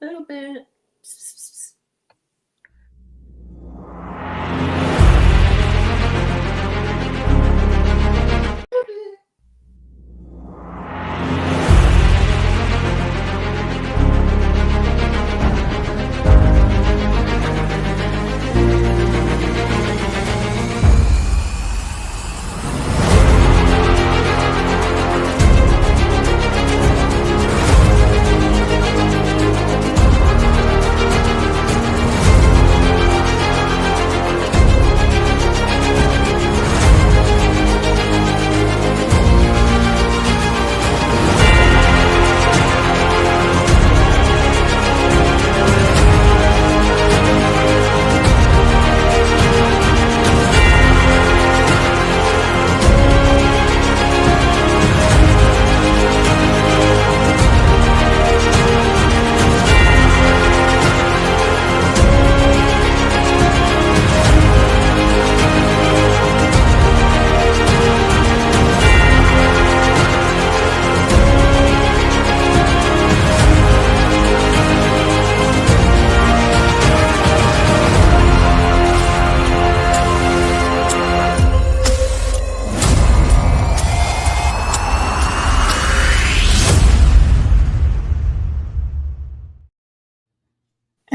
little bit.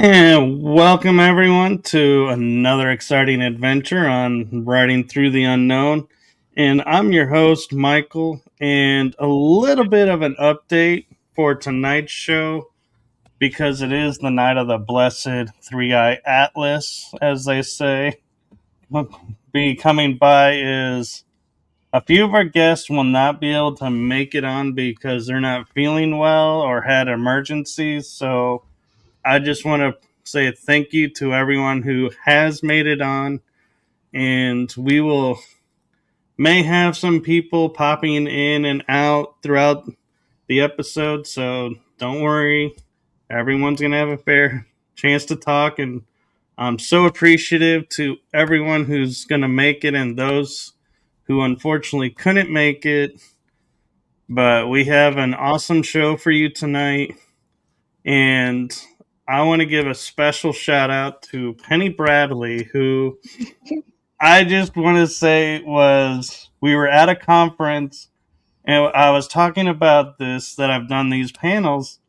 And welcome everyone to another exciting adventure on Riding Through the Unknown. And I'm your host, Michael, and a little bit of an update for tonight's show because it is the night of the blessed Three-Eye Atlas, as they say. Be coming by is a few of our guests will not be able to make it on because they're not feeling well or had emergencies, so I just want to say thank you to everyone who has made it on, and we may have some people popping in and out throughout the episode, so don't worry. Everyone's going to have a fair chance to talk, and I'm so appreciative to everyone who's going to make it and those who unfortunately couldn't make it. But we have an awesome show for you tonight, and I want to give a special shout out to Penny Bradley, who I just want to say we were at a conference and I was talking about this, that I've done these panels,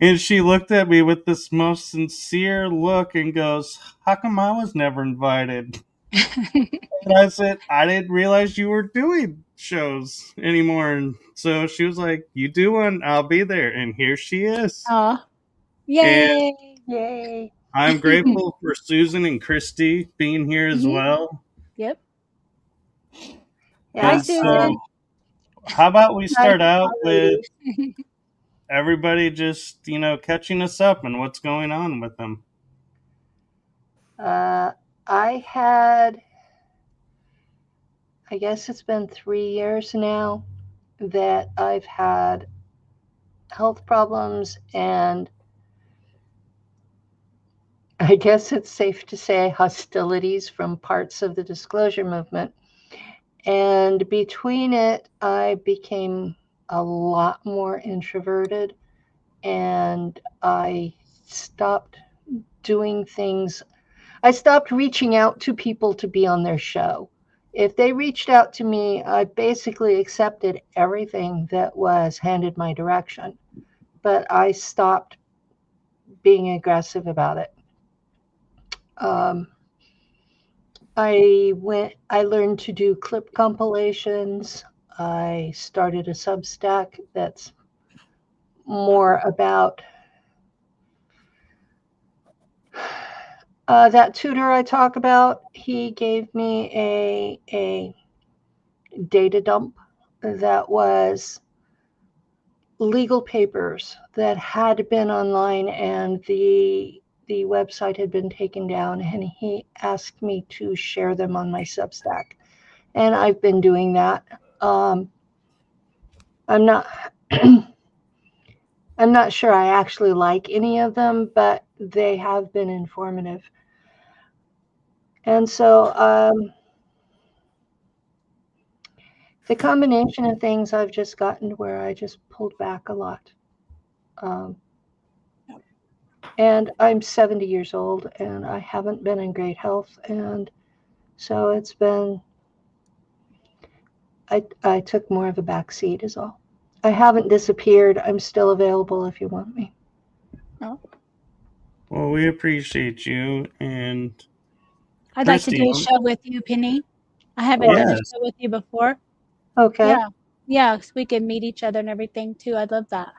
and she looked at me with this most sincere look and goes, "How come I was never invited?" And I said, "I didn't realize you were doing shows anymore." And so she was like, "You do one, I'll be there." And here she is. Aw. Yay! Yay! I'm grateful for Susan and Christy being here as well. Yep. And so, how about we start out with everybody just, catching us up and what's going on with them? I guess it's been 3 years now that I've had health problems, and I guess it's safe to say hostilities from parts of the disclosure movement. And between it, I became a lot more introverted, and I stopped doing things. I stopped reaching out to people to be on their show. If they reached out to me, I basically accepted everything that was handed my direction, but I stopped being aggressive about it. I learned to do clip compilations. I started a Substack that's more about that tutor I talk about. He gave me a data dump that was legal papers that had been online, and the website had been taken down, and he asked me to share them on my Substack, and I've been doing that. I'm not I'm not sure I actually like any of them, but they have been informative. And so the combination of things, I've just gotten to where I just pulled back a lot. And I'm 70 years old, and I haven't been in great health. And so it's been, I took more of a back seat, is all. I haven't disappeared. I'm still available if you want me. Oh, Well, we appreciate you. And I'd like to do Christy, a show with you, Penny. I haven't done a yes. show with you before. Okay. Yeah. Yeah, so we can meet each other and everything too. I'd love that.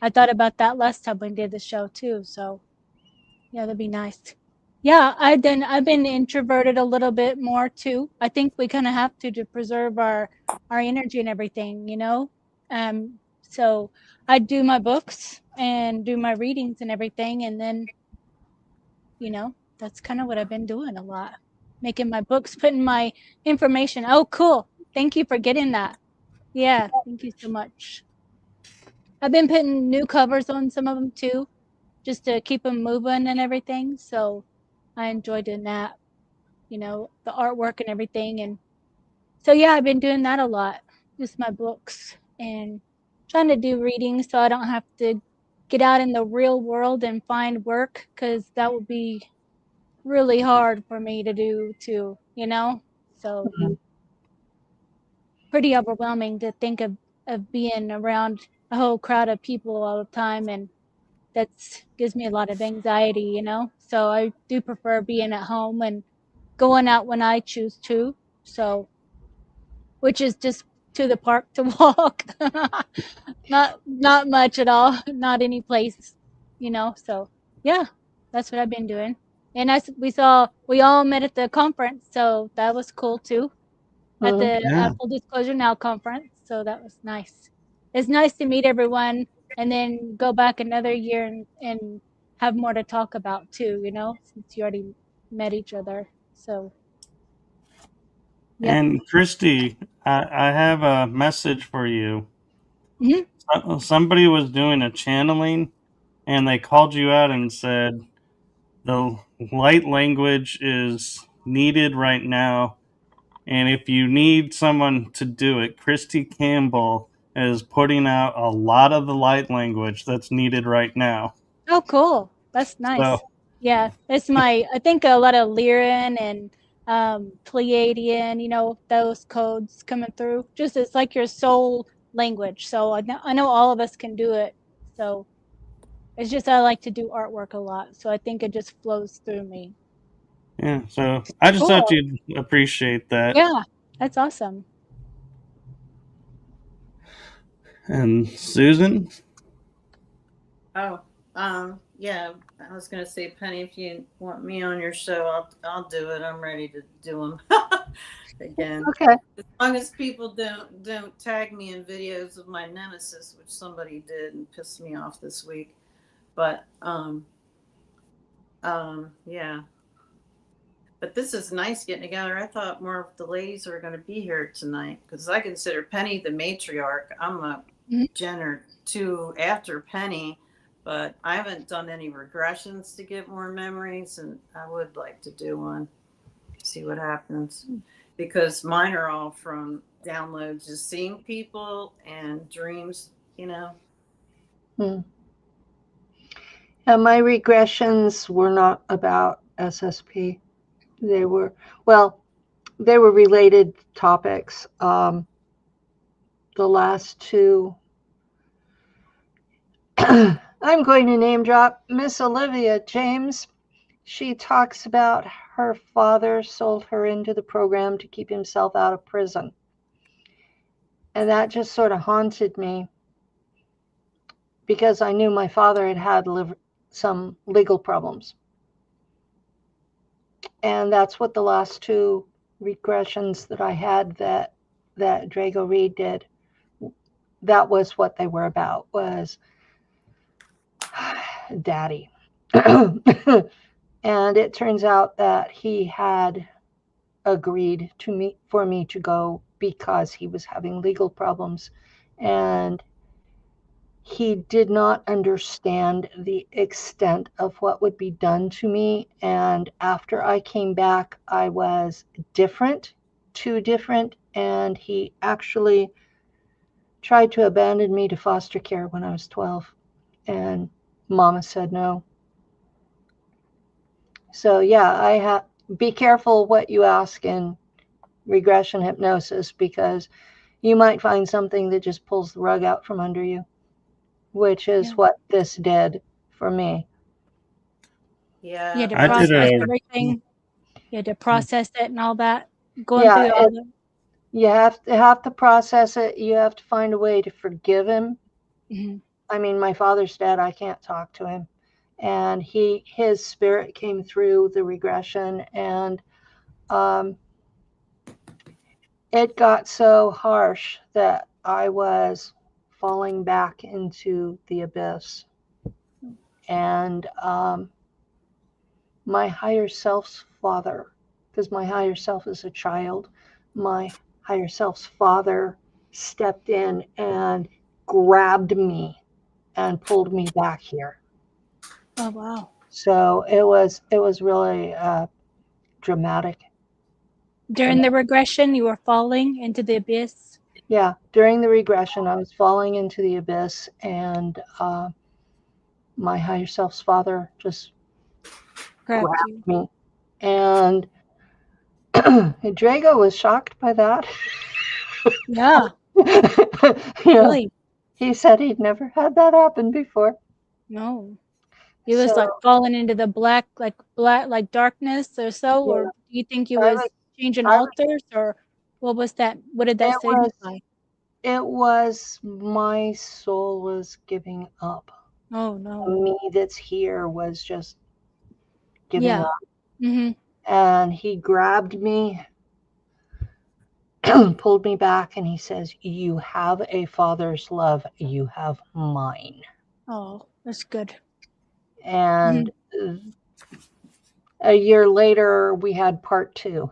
I thought about that last time we did the show too. So yeah, that'd be nice. Yeah, I've been introverted a little bit more too. I think we kind of have to preserve our energy and everything, you know. So I do my books and do my readings and everything, and then that's kind of what I've been doing a lot, making my books, putting my information. Oh, cool! Thank you for getting that. Yeah, thank you so much. I've been putting new covers on some of them too, just to keep them moving and everything. So I enjoy doing that, the artwork and everything. And so, yeah, I've been doing that a lot, just my books and trying to do readings so I don't have to get out in the real world and find work because that would be really hard for me to do too, So Mhm. pretty overwhelming to think of being around a whole crowd of people all the time, and that's gives me a lot of anxiety. So I do prefer being at home and going out when I choose to. So which is just to the park to walk. Not much at all. Not any place. So yeah, that's what I've been doing. And we all met at the conference, so that was cool too. At Mhm. the Yeah. Full Disclosure Now conference, so that was nice. It's nice to meet everyone and then go back another year and have more to talk about too, since you already met each other. So, yep. And Christy, I have a message for you. Mhm. Somebody was doing a channeling and they called you out and said the light language is needed right now. And if you need someone to do it, Chrisy Campbell is putting out a lot of the light language that's needed right now. Oh, cool. That's So, nice. Yeah, I think a lot of Lyran and Pleiadian, those codes coming through. Just it's like your soul language. So I know all of us can do it. So it's just I like to do artwork a lot. So I think it just flows through me. yeah, so I just thought Cool. you'd appreciate that. Yeah, that's awesome. And Susan? Oh, yeah. I was gonna say, Penny, if you want me on your show, I'll do it. I'm ready to do them again. Okay. As long as people don't tag me in videos of my nemesis, which somebody did and pissed me off this week. But yeah. But this is nice getting together. I thought more of the ladies were going to be here tonight because I consider Penny the matriarch. I'm a Mhm. Gen or two after Penny, but I haven't done any regressions to get more memories, and I would like to do one, see what happens. Because mine are all from downloads, just seeing people and dreams, Hmm. And my regressions were not about SSP. They were, well, they were related topics. The last two, I'm going to name drop Miss Olivia James. She talks about her father sold her into the program to keep himself out of prison. And that just sort of haunted me because I knew my father had had some legal problems. And that's what the last two regressions that I had that Drago Reed did, that was what they were about, was daddy. And it turns out that he had agreed for me to go because he was having legal problems, and he did not understand the extent of what would be done to me. And after I came back, I was different, too different, and he actually tried to abandon me to foster care when I was 12, and mama said no. So yeah, be careful what you ask in regression hypnosis, because you might find something that just pulls the rug out from under you, which is what this did for me. Yeah. You had to I did process everything. You had to process it and all that. Going through all the. You have to process it. You have to find a way to forgive him. Mm-hmm. I mean, my father's dead. I can't talk to him. And his spirit came through the regression, and it got so harsh that I was falling back into the abyss. And my higher self's father, because my higher self is a child, my higher self's father stepped in and grabbed me and pulled me back here. Oh wow! So it was really dramatic. During the regression, you were falling into the abyss. Yeah, during the regression, I was falling into the abyss, and my higher self's father just grabbed me, and Drago was shocked by that. Yeah. Really? He said he'd never had that happen before. No. He was like falling into the black darkness or so, or do you think you was changing altars, or what was that? What did that signify? It was my soul was giving up. Oh no. Me that's here was just giving up. Mm-hmm. And he grabbed me, pulled me back, and he says, "You have a father's love. You have mine." Oh, that's good. And a year later, we had part 2.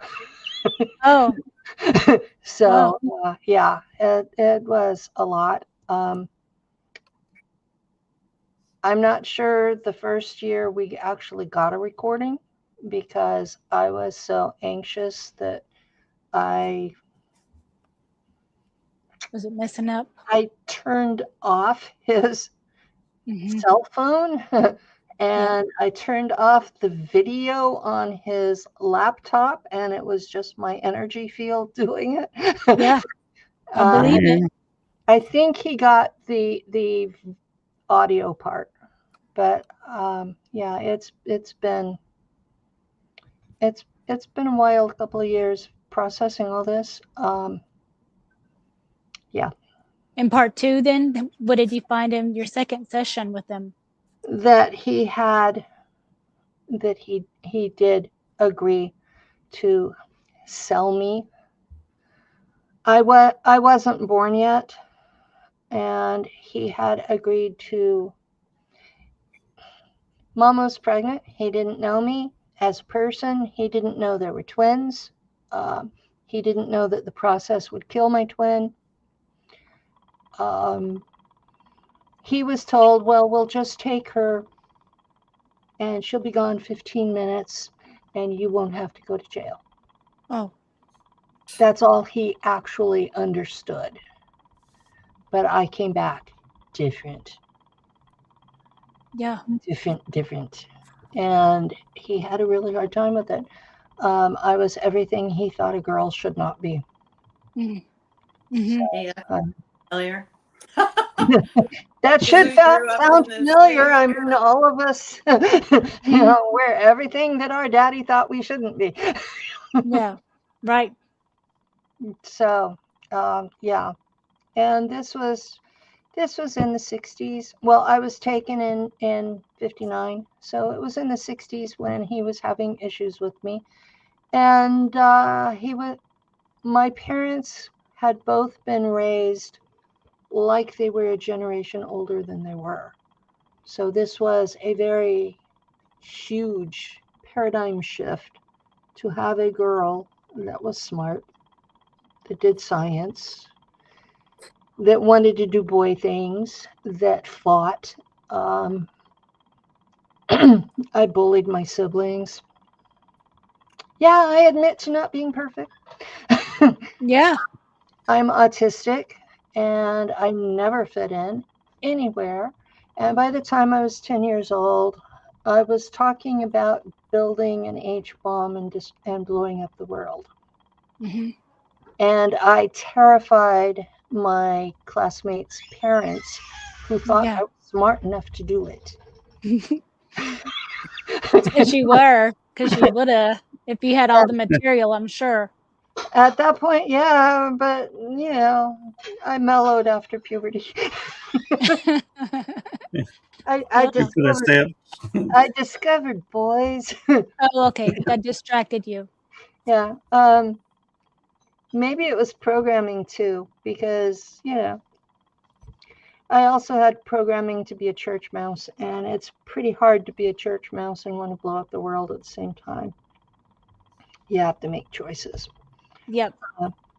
Oh. So, yeah, it was a lot. I'm not sure the first year we actually got a recording, because I was so anxious that was it messing up? I turned off his cell phone and I turned off the video on his laptop, and it was just my energy field doing it. Yeah, I believe it. I think he got the audio part, but yeah, it's been a wild couple of years processing all this. Yeah. In part 2, then, what did you find in your second session with him? That he did agree to sell me. I wasn't born yet, and he had agreed to. Mom was pregnant. He didn't know me as a person. He didn't know there were twins. He didn't know that the process would kill my twin. He was told, well, we'll just take her and she'll be gone 15 minutes and you won't have to go to jail. Oh. That's all he actually understood. But I came back different. Yeah. Different. And he had a really hard time with it. I was everything he thought a girl should not be. Mm-hmm. Yeah, familiar. That should sound familiar. I mean, all of us, we're everything that our daddy thought we shouldn't be. Yeah, right. So, yeah. And this was in the 60s. Well, I was taken in 59. So it was in the 60s when he was having issues with me. And my parents had both been raised like they were a generation older than they were. So this was a very huge paradigm shift to have a girl that was smart, that did science, that wanted to do boy things, that fought. I bullied my siblings. Yeah, I admit to not being perfect. Yeah. I'm autistic and I never fit in anywhere. And by the time I was 10 years old, I was talking about building an H bomb and blowing up the world. Mm-hmm. And I terrified my classmates' parents who thought Yeah. I was smart enough to do it. Because you were, because you would have, if you had all the material, I'm sure. At that point, yeah, but I mellowed after puberty. I discovered boys. Oh, okay. That distracted you. Yeah. Maybe it was programming too, because, I also had programming to be a church mouse, and it's pretty hard to be a church mouse and want to blow up the world at the same time. You have to make choices. Yep.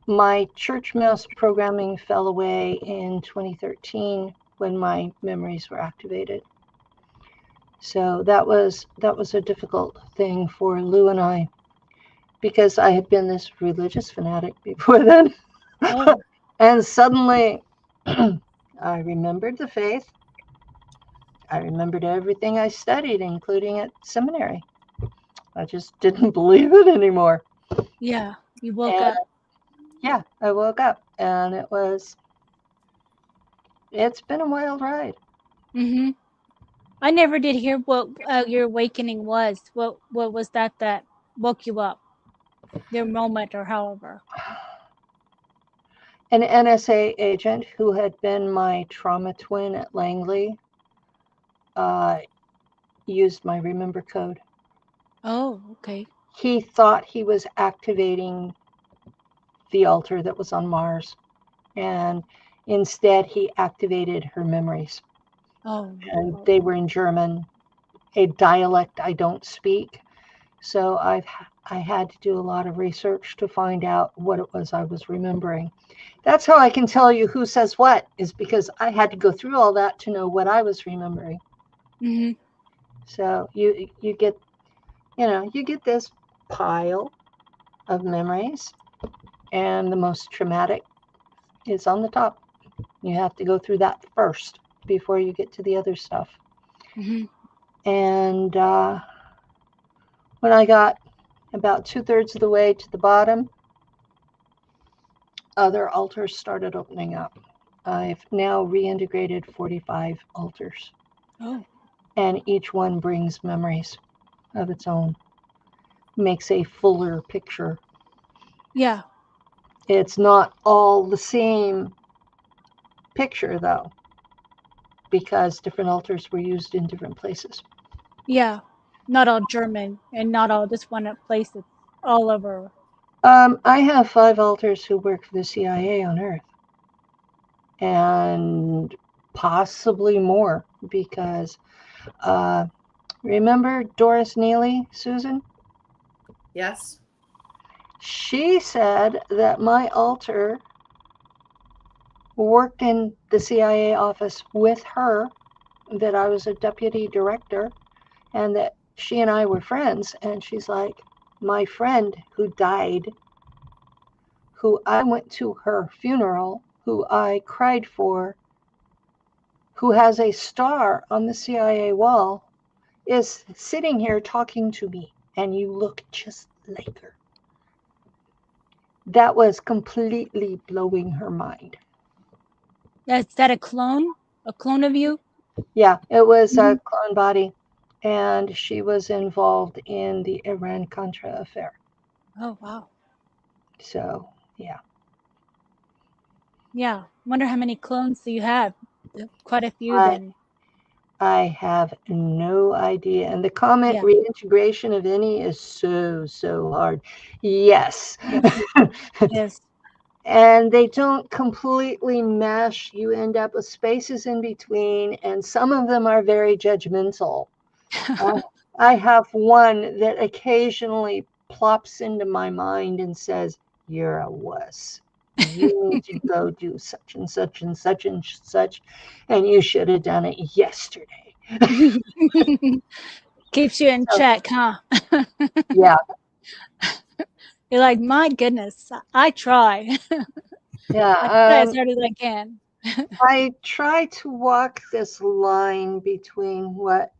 My church mouse programming fell away in 2013 when my memories were activated. So that was a difficult thing for Lou and I, because I had been this religious fanatic before then. Oh. And suddenly I remembered the faith. I remembered everything I studied, including at seminary. I just didn't believe it anymore. Yeah, you woke up. Yeah, I woke up, and it's been a wild ride. Mm-hmm. I never did hear what your awakening was. What was that woke you up? Your moment, or however. An NSA agent who had been my trauma twin at Langley used my remember code. Oh, okay. He thought he was activating the altar that was on Mars, and instead he activated her memories. Oh. And they were in German, a dialect I don't speak. So I had to do a lot of research to find out what it was I was remembering. That's how I can tell you who says what, is because I had to go through all that to know what I was remembering. Mm-hmm. So you get this pile of memories, and the most traumatic is on the top. You have to go through that first before you get to the other stuff. Mm-hmm. And when I got about 2/3 of the way to the bottom, other altars started opening up. I've now reintegrated 45 altars. Oh. And each one brings memories of its own, makes a fuller picture. Yeah. It's not all the same picture, though, because different altars were used in different places. Yeah. Not all German, and not all just one place. It's all over. I have 5 altars who work for the CIA on Earth, and possibly more, because remember Doris Neely, Susan? Yes. She said that my altar worked in the CIA office with her, that I was a deputy director, and that she and I were friends. And she's like, my friend who died, who I went to her funeral, who I cried for, who has a star on the CIA wall, is sitting here talking to me, and you look just like her. That was completely blowing her mind. Is that a clone? A clone of you? Yeah, it was a clone body, and she was involved in the Iran-Contra affair. Oh, wow. So, yeah. Yeah. Wonder how many clones do you have? Quite a few, then. I have no idea. And the comment reintegration of any is so hard. Yes. Yes. And they don't completely mesh. You end up with spaces in between, and some of them are very judgmental. I have one that occasionally plops into my mind and says, "You're a wuss. You need to go do such and such and such and such, and you should have done it yesterday." Keeps you in check, huh? Yeah. You're like, my goodness, I try. Yeah. I try as hard as I can. I try to walk this line between what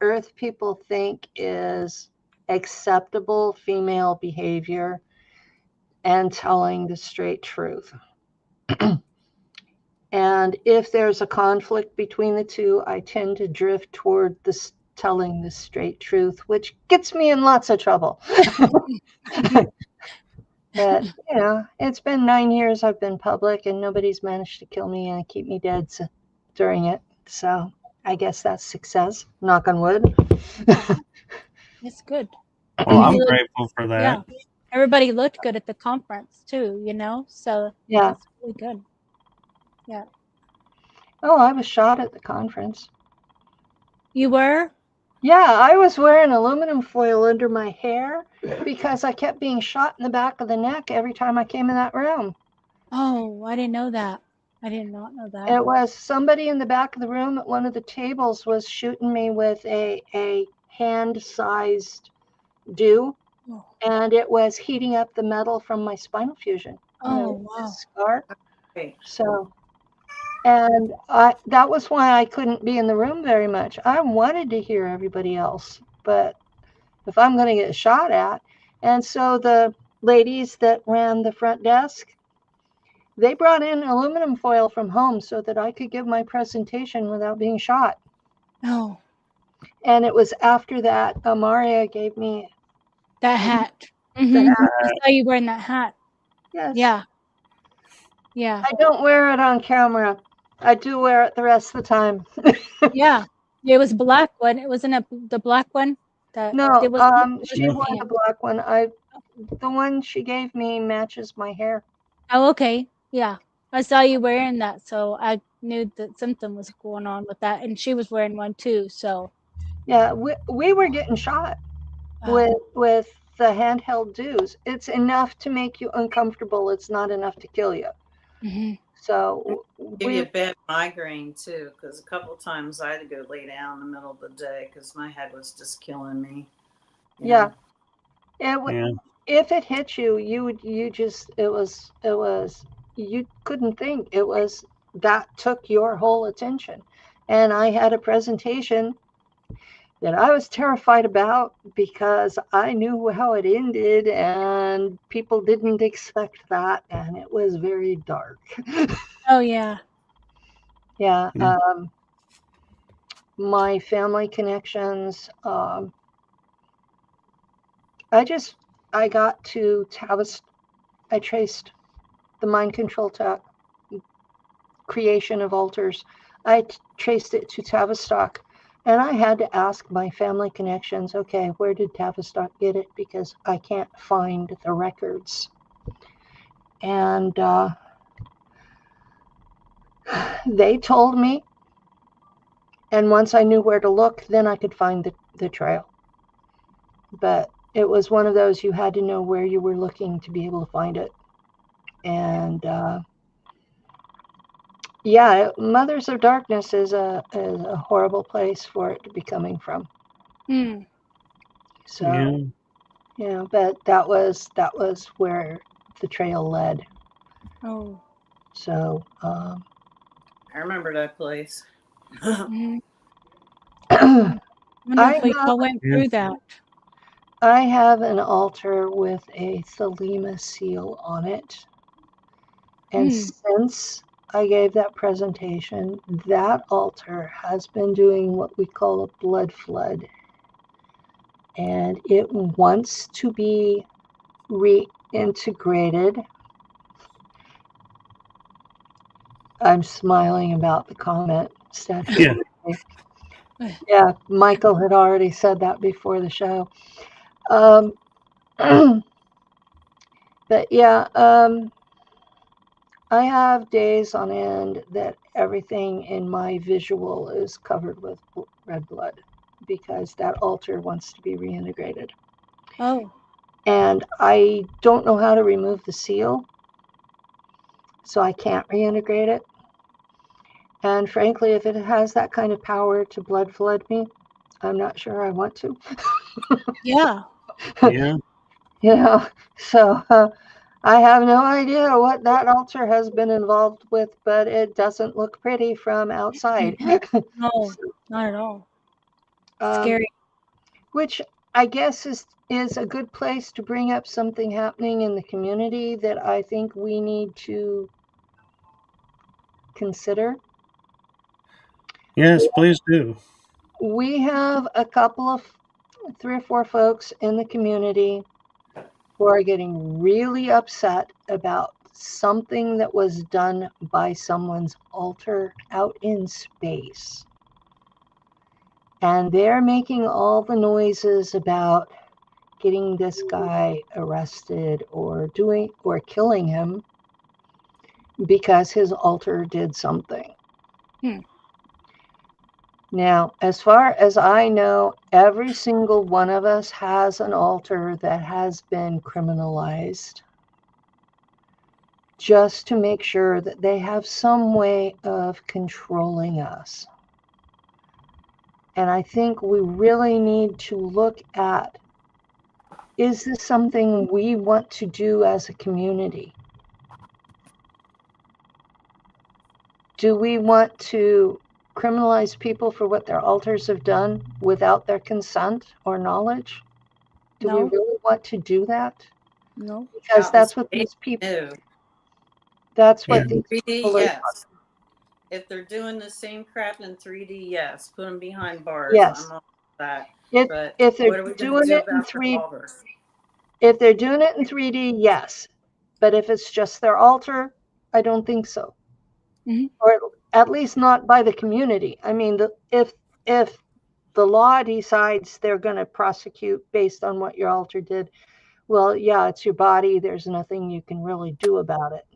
Earth people think is acceptable female behavior and telling the straight truth. And if there's a conflict between the two, I tend to drift toward this telling the straight truth, which gets me in lots of trouble. But, you know, it's been 9 years I've been public and nobody's managed to kill me and keep me dead during it. So I guess that's success. Knock on wood. It's good. Well, I'm grateful for that. Yeah. Everybody looked good at the conference too, you know? So Yeah. that's really good. Yeah. Oh, I was shot at the conference. You were? Yeah, I was wearing aluminum foil under my hair because I kept being shot in the back of the neck every time I came in that room. Oh, I didn't know that. I did not know that. It was somebody in the back of the room at one of the tables was shooting me with a hand-sized dew, and it was heating up the metal from my spinal fusion. Oh, wow. Scar. Okay. So, and that was why I couldn't be in the room very much. I wanted to hear everybody else, but if I'm going to get shot at, and so the ladies that ran the front desk, they brought in aluminum foil from home so that I could give my presentation without being shot. Oh. And it was after that Amoreena gave me that hat. The hat. I saw you wearing that hat. Yes. Yeah. Yeah. I don't wear it on camera. I do wear it the rest of the time. Yeah. It was black one. It wasn't the black one. No, it was, she wore the black one. The one she gave me matches my hair. Oh, okay. Yeah. I saw you wearing that, so I knew that something was going on with that, and she was wearing one too. So yeah, we were getting shot with the handheld dews. It's enough to make you uncomfortable. It's not enough to kill you. Mm-hmm. So give you a bad migraine too, because a couple of times I had to go lay down in the middle of the day because my head was just killing me. Yeah. If it hit you, you couldn't think. It was that took your whole attention. And I had a presentation that I was terrified about because I knew how it ended and people didn't expect that, and it was very dark. Oh yeah. Yeah. My family connections, I got to Tavistock. I traced the mind control creation of altars. I traced it to Tavistock, and I had to ask my family connections, okay, where did Tavistock get it? Because I can't find the records. And they told me, and once I knew where to look, then I could find the trail. But it was one of those, you had to know where you were looking to be able to find it. And yeah, Mothers of Darkness is a horrible place for it to be coming from. So yeah, but that was where the trail led. Oh. So I remember that place. I wonder if we all went through that. I have an altar with a Thelema seal on it. And since I gave that presentation, that altar has been doing what we call a blood flood. And it wants to be reintegrated. I'm smiling about the comment. Yeah, Michael had already said that before the show. But yeah, I have days on end that everything in my visual is covered with red blood because that altar wants to be reintegrated. Oh. And I don't know how to remove the seal, so I can't reintegrate it. And frankly, if it has that kind of power to blood flood me, I'm not sure I want to. Yeah. Yeah. So I have no idea what that altar has been involved with, but it doesn't look pretty from outside. No, not at all. Scary. Which I guess is a good place to bring up something happening in the community that I think we need to consider. Yes, please do. We have a couple of 3 or 4 folks in the community who are getting really upset about something that was done by someone's altar out in space. And they're making all the noises about getting this guy arrested or killing him because his altar did something. Now, as far as I know, every single one of us has an altar that has been criminalized, just to make sure that they have some way of controlling us. And I think we really need to look at, is this something we want to do as a community? Do we want to criminalize people for what their altars have done without their consent or knowledge? Do we No. really want to do that? No. Because that's what these people, No. that's what Yeah. these 3D, people are. yes. If they're doing the same crap in 3D, yes. Put them behind bars. Yes. I'm all for that. If But they're what are we going doing to do it in about their 3D, altars? if they're doing it in 3D, yes. But if it's just their altar, I don't think so. Mhm. Or at least not by the community. I mean, if the law decides they're going to prosecute based on what your altar did, well, yeah, it's your body. There's nothing you can really do about it.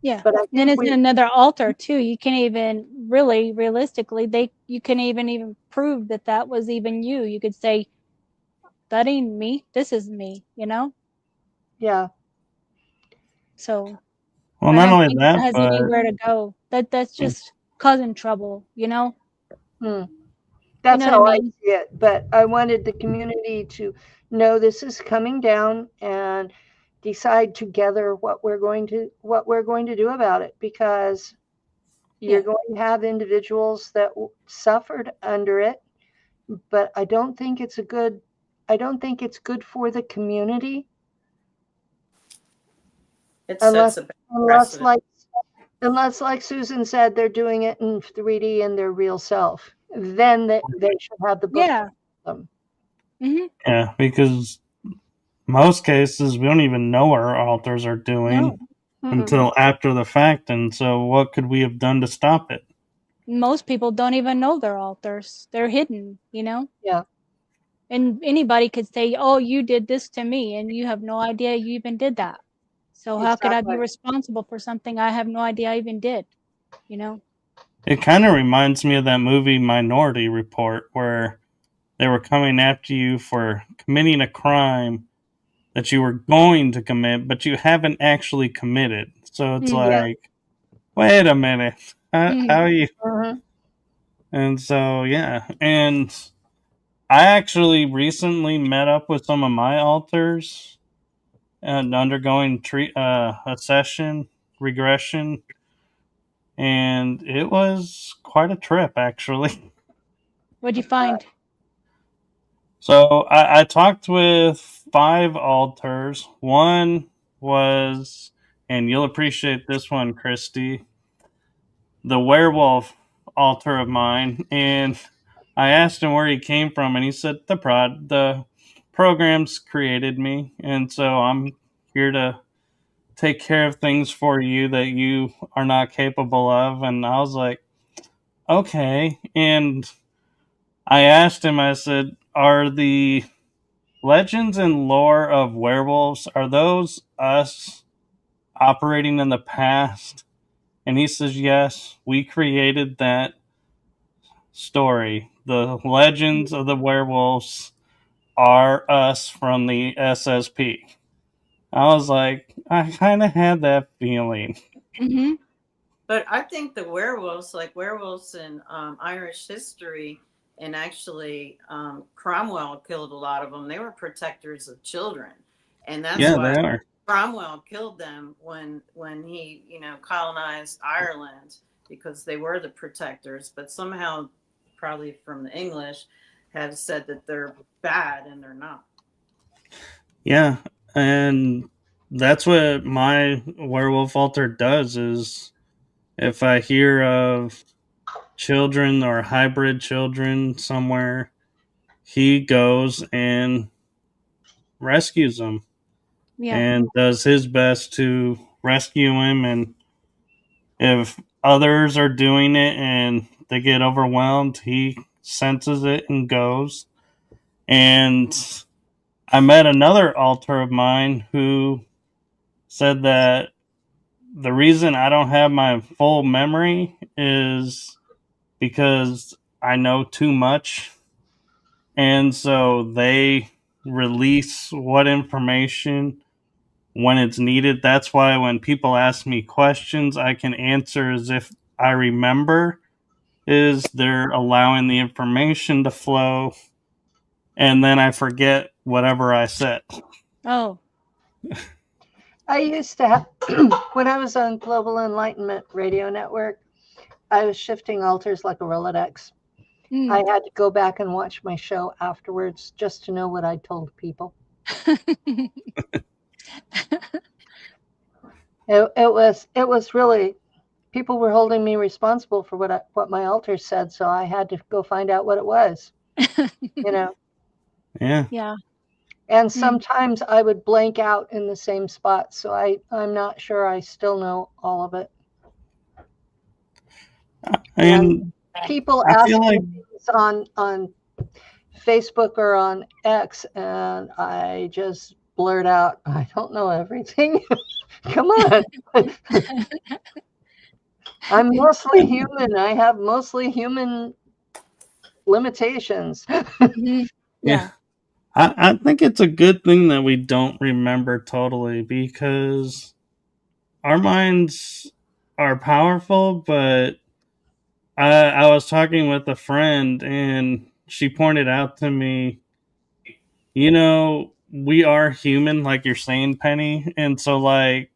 Yeah. But I Then think it's another altar too. You can't even really realistically, you can even prove that was even you. You could say, that ain't me. This is me, you know? yeah. So Well, I not don't only think that, it has but anywhere to go. That's just causing trouble, you know? That's know how what I I mean? see it. But I wanted the community to know this is coming down and decide together what we're going to do about it, because you're Yeah. going to have individuals that suffered under it, but I don't think it's good for the community. It Unless, sets a unless precedent. like Susan said, they're doing it in 3D in their real self. Then they should have the book. Yeah. yeah, because most cases we don't even know what our altars are doing until after the fact, and so what could we have done to stop it? Most people don't even know their altars. They're hidden, you know? Yeah. And anybody could say, oh, you did this to me, and you have no idea you even did that. So how could I be responsible for something I have no idea I even did? You know? It kind of reminds me of that movie Minority Report, where they were coming after you for committing a crime that you were going to commit, but you haven't actually committed. So it's like, wait a minute, how are you? And so, yeah. And I actually recently met up with some of my alters and undergoing a session regression, and it was quite a trip, actually. What'd you find? So I talked with 5 alters. One was, and you'll appreciate this one, Christy, the werewolf altar of mine, and I asked him where he came from, and he said the programs created me, and so I'm here to take care of things for you that you are not capable of. And I was like, okay. And I asked him, I said, are the legends and lore of werewolves, are those us operating in the past? And he says, yes, we created that story. The legends of the werewolves are us from the SSP. I was like, I kind of had that feeling. But I think the werewolves, like werewolves in Irish history, and actually Cromwell killed a lot of them. They were protectors of children, and that's why they are. Cromwell killed them when he colonized Ireland, because they were the protectors. But somehow probably from the English, have said that they're bad and they're not. Yeah, and that's what my werewolf altar does. Is if I hear of children or hybrid children somewhere, he goes and rescues them and does his best to rescue him. And if others are doing it and they get overwhelmed, he senses it and goes. And I met another altar of mine who said that the reason I don't have my full memory is because I know too much. And so they release what information when it's needed. That's why when people ask me questions, I can answer as if I remember, is they're allowing the information to flow, and then I forget whatever I said. Oh. I used to have, when I was on Global Enlightenment Radio Network, I was shifting altars like a Rolodex. I had to go back and watch my show afterwards just to know what I told people. It was really, people were holding me responsible for what my altar said, so I had to go find out what it was. You know. Yeah. Yeah. And sometimes I would blank out in the same spot, so I'm not sure I still know all of it. And people ask me things on Facebook or on X, and I just blurt out, I don't know everything. Come on. I'm mostly human. I have mostly human limitations. Yeah. I think it's a good thing that we don't remember totally, because our minds are powerful, but I was talking with a friend and she pointed out to me, you know, we are human, like you're saying, Penny. And so, like,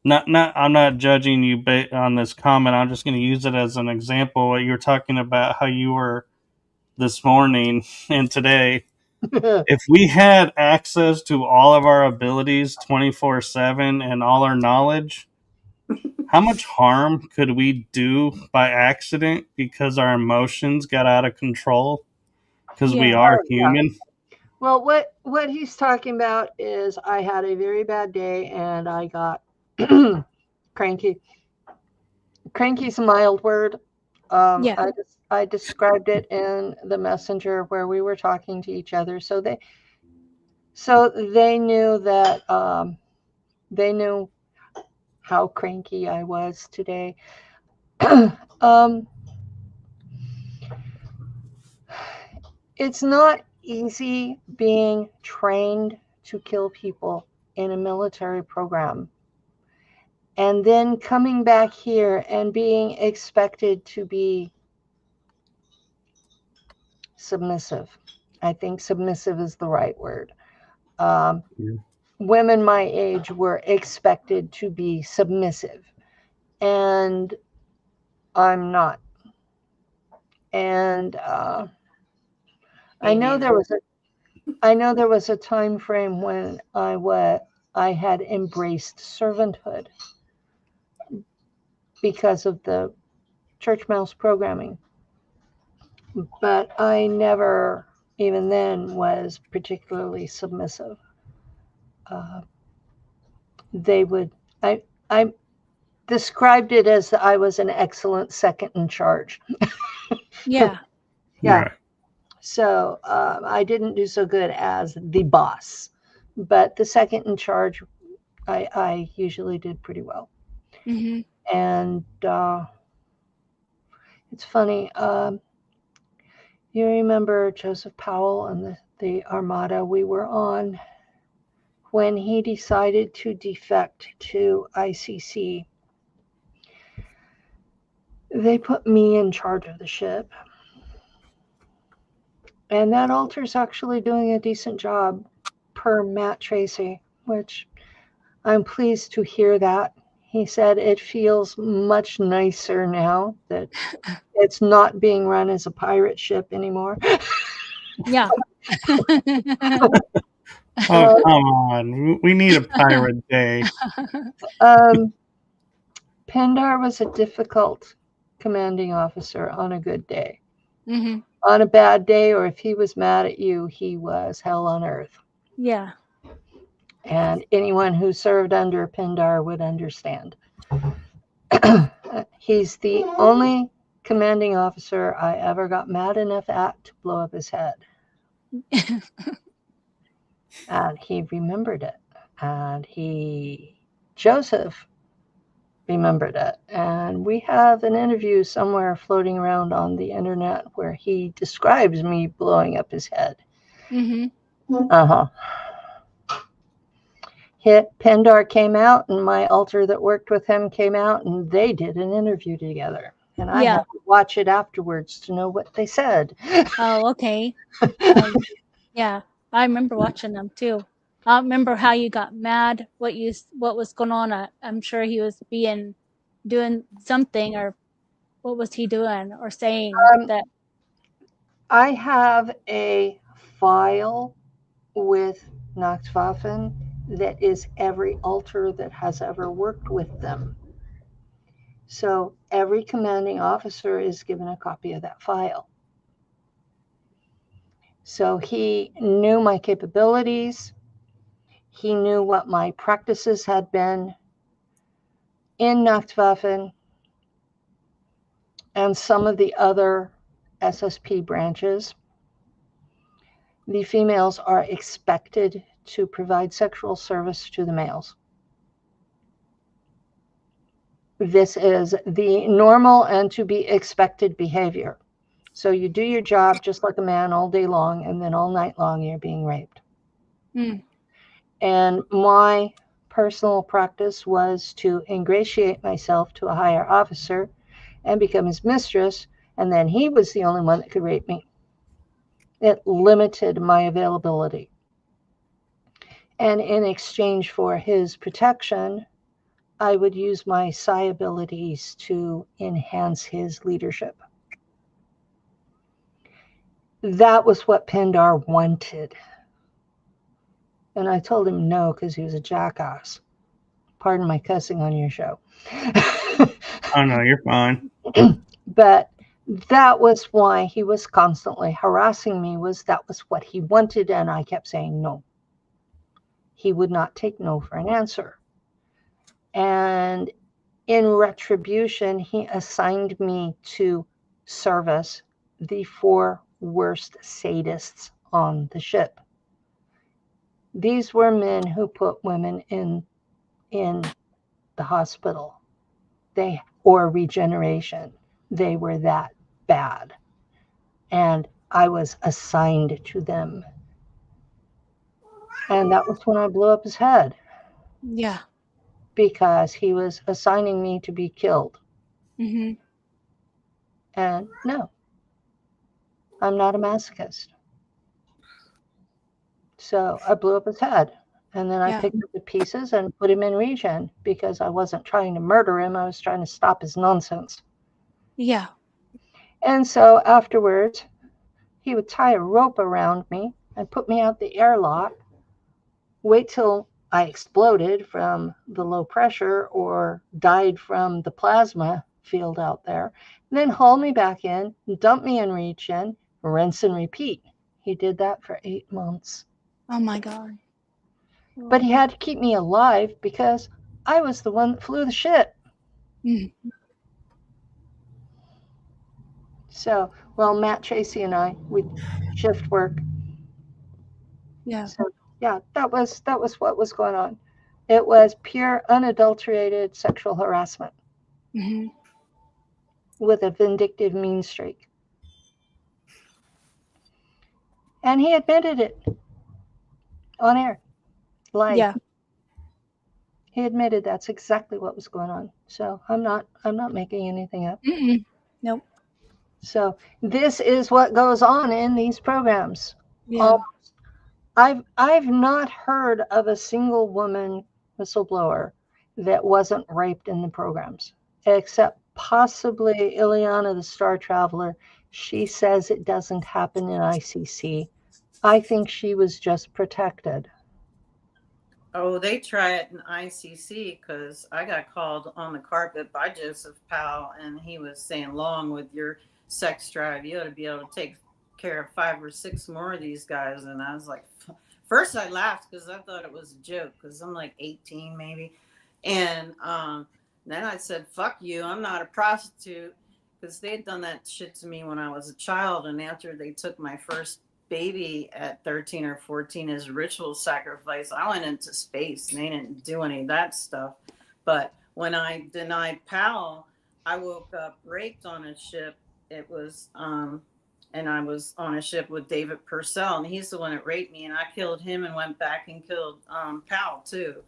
I'm not judging you on this comment. I'm just going to use it as an example. What you were talking about, how you were this morning and today. If we had access to all of our abilities 24/7 and all our knowledge, how much harm could we do by accident because our emotions got out of control? Because we are human. Well, what he's talking about is I had a very bad day and I got cranky. Cranky's a mild word. I described it in the messenger where we were talking to each other. So they knew that they knew how cranky I was today. It's not easy being trained to kill people in a military program, and then coming back here and being expected to be submissive. I think submissive is the right word. Women my age were expected to be submissive, and I'm not. And I know there was a time frame when I had embraced servanthood because of the church mouse programming, but I never, even then, was particularly submissive. I described it as I was an excellent second in charge. Yeah. Right. So I didn't do so good as the boss, but the second in charge, I usually did pretty well. And it's funny. You remember Joseph Powell and the Armada we were on when he decided to defect to ICC. They put me in charge of the ship. And that altar's actually doing a decent job per Matt Tracy, which I'm pleased to hear that. He said it feels much nicer now that it's not being run as a pirate ship anymore. Yeah. Oh, come on. We need a pirate day. Pendar was a difficult commanding officer on a good day. Mm-hmm. On a bad day, or if he was mad at you, he was hell on earth. Yeah. And anyone who served under Pendar would understand. He's the only commanding officer I ever got mad enough at to blow up his head. And he remembered it. And Joseph remembered it. And we have an interview somewhere floating around on the internet where he describes me blowing up his head. Mm-hmm. Uh-huh. Pendar came out, and my alter that worked with him came out, and they did an interview together. And I had to watch it afterwards to know what they said. Oh, okay. Yeah, I remember watching them too. I remember how you got mad, what was going on. I'm sure he was doing something, or what was he doing or saying that? I have a file with Nachtwaffen that is every alter that has ever worked with them. So every commanding officer is given a copy of that file. So he knew my capabilities. He knew what my practices had been in Nachtwaffen and some of the other SSP branches. The females are expected to provide sexual service to the males. This is the normal and to be expected behavior. So you do your job just like a man all day long, and then all night long you're being raped. Mm. And my personal practice was to ingratiate myself to a higher officer and become his mistress, and then he was the only one that could rape me. It limited my availability. And in exchange for his protection, I would use my psi abilities to enhance his leadership. That was what Pendar wanted. And I told him no, because he was a jackass. Pardon my cussing on your show. Oh, no, you're fine. But that was why he was constantly harassing me, that was what he wanted, and I kept saying no. He would not take no for an answer. And in retribution, he assigned me to service the 4 worst sadists on the ship. These were men who put women in the hospital, or regeneration. They were that bad. And I was assigned to them. And that was when I blew up his head. Yeah. Because he was assigning me to be killed. Mm-hmm. And no, I'm not a masochist. So I blew up his head. And then I picked up the pieces and put him in regen, because I wasn't trying to murder him. I was trying to stop his nonsense. Yeah. And so afterwards, he would tie a rope around me and put me out the airlock, wait till I exploded from the low pressure or died from the plasma field out there, and then haul me back in, dump me in regen, rinse and repeat. He did that for 8 months. Oh my God. But he had to keep me alive because I was the one that flew the ship. Mm. So, well, Matt Tracy and I, we shift work. Yeah. So, yeah, that was what was going on. It was pure, unadulterated sexual harassment. Mm-hmm. With a vindictive mean streak. And he admitted it on air, live. Yeah. He admitted that's exactly what was going on. So I'm not making anything up. Mm-mm. Nope. So this is what goes on in these programs. Yeah. I've not heard of a single woman whistleblower that wasn't raped in the programs, except possibly Ileana, the Star Traveler. She says it doesn't happen in ICC. I think she was just protected. Oh, they try it in ICC because I got called on the carpet by Joseph Powell, and he was saying, "Long with your sex drive, you ought to be able to take care of 5 or 6 more of these guys." And I was like, first I laughed because I thought it was a joke because I'm like 18 maybe, and then I said, "Fuck you, I'm not a prostitute," because they had done that shit to me when I was a child, and after they took my first baby at 13 or 14 as ritual sacrifice, I went into space and they didn't do any of that stuff. But when I denied Powell, I woke up raped on a ship. It was and I was on a ship with David Purcell, and he's the one that raped me, and I killed him and went back and killed Powell too,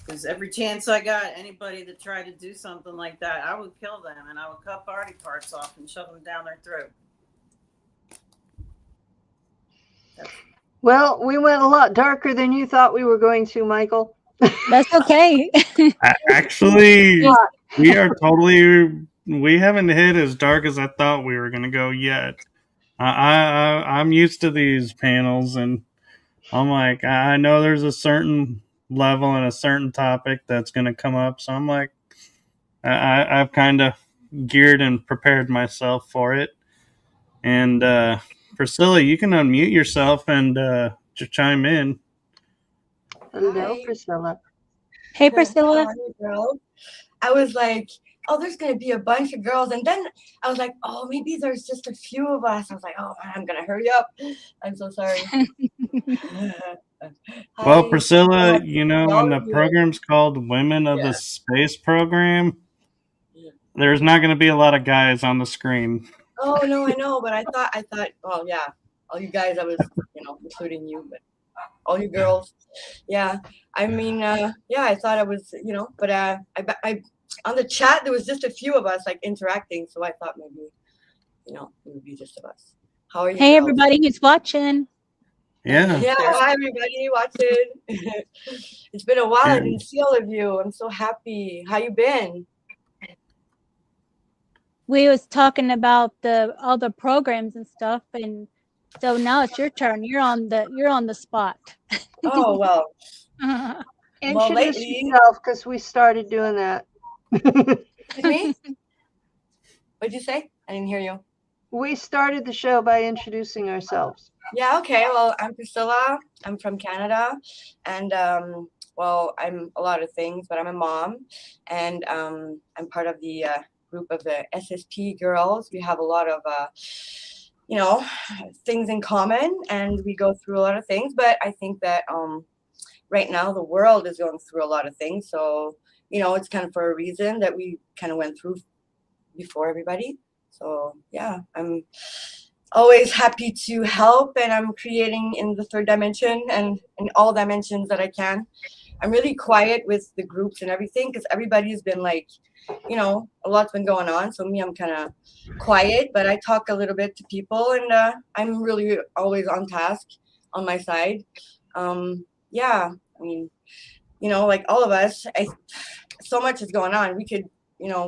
because every chance I got, anybody that tried to do something like that, I would kill them, and I would cut body parts off and shove them down their throat. Well, we went a lot darker than you thought we were going to, Michael. That's okay. Actually, we haven't hit as dark as I thought we were going to go yet. I'm used to these panels, and I'm like, I know there's a certain level and a certain topic that's going to come up. So I'm like, I've kind of geared and prepared myself for it. And Priscilla, you can unmute yourself and just chime in. Hello, Hi. Priscilla. Hey, Priscilla. How are you, girl? I was like, oh, there's going to be a bunch of girls. And then I was like, oh, maybe there's just a few of us. I was like, oh, man, I'm going to hurry up. I'm so sorry. Well, Hi. Priscilla, you know, How when are the you? program's called Women of Yeah. the Space Program, Yeah. there's not going to be a lot of guys on the screen. Oh, no, I know. But I thought, oh, yeah, all you guys, I was, including you, but all you girls. Yeah. I mean, yeah, I thought I was, but I on the chat, there was just a few of us like interacting. So I thought maybe, it would be just of us. How are you? Hey, girls? everybody who's watching. Yeah. Yeah, hi everybody watching. It's been a while. I didn't see all of you. I'm so happy. How you been? We was talking about all the programs and stuff, and so now it's your turn. You're on the spot. Oh well. Introduce lately- yourself, because we started doing that. Excuse me? What'd you say? I didn't hear you. We started the show by introducing ourselves. Yeah, okay. Well, I'm Priscilla. I'm from Canada. And well, I'm a lot of things, but I'm a mom. And I'm part of the group of the SSP girls. We have a lot of things in common, and we go through a lot of things. But I think that right now the world is going through a lot of things. So, it's kind of for a reason that we kind of went through before everybody. So yeah, I'm always happy to help, and I'm creating in the third dimension and in all dimensions that I can. I'm really quiet with the groups and everything because everybody's been like, a lot's been going on. So me, I'm kind of quiet, but I talk a little bit to people, and I'm really always on task on my side. Yeah, I mean, like all of us, so much is going on. We could,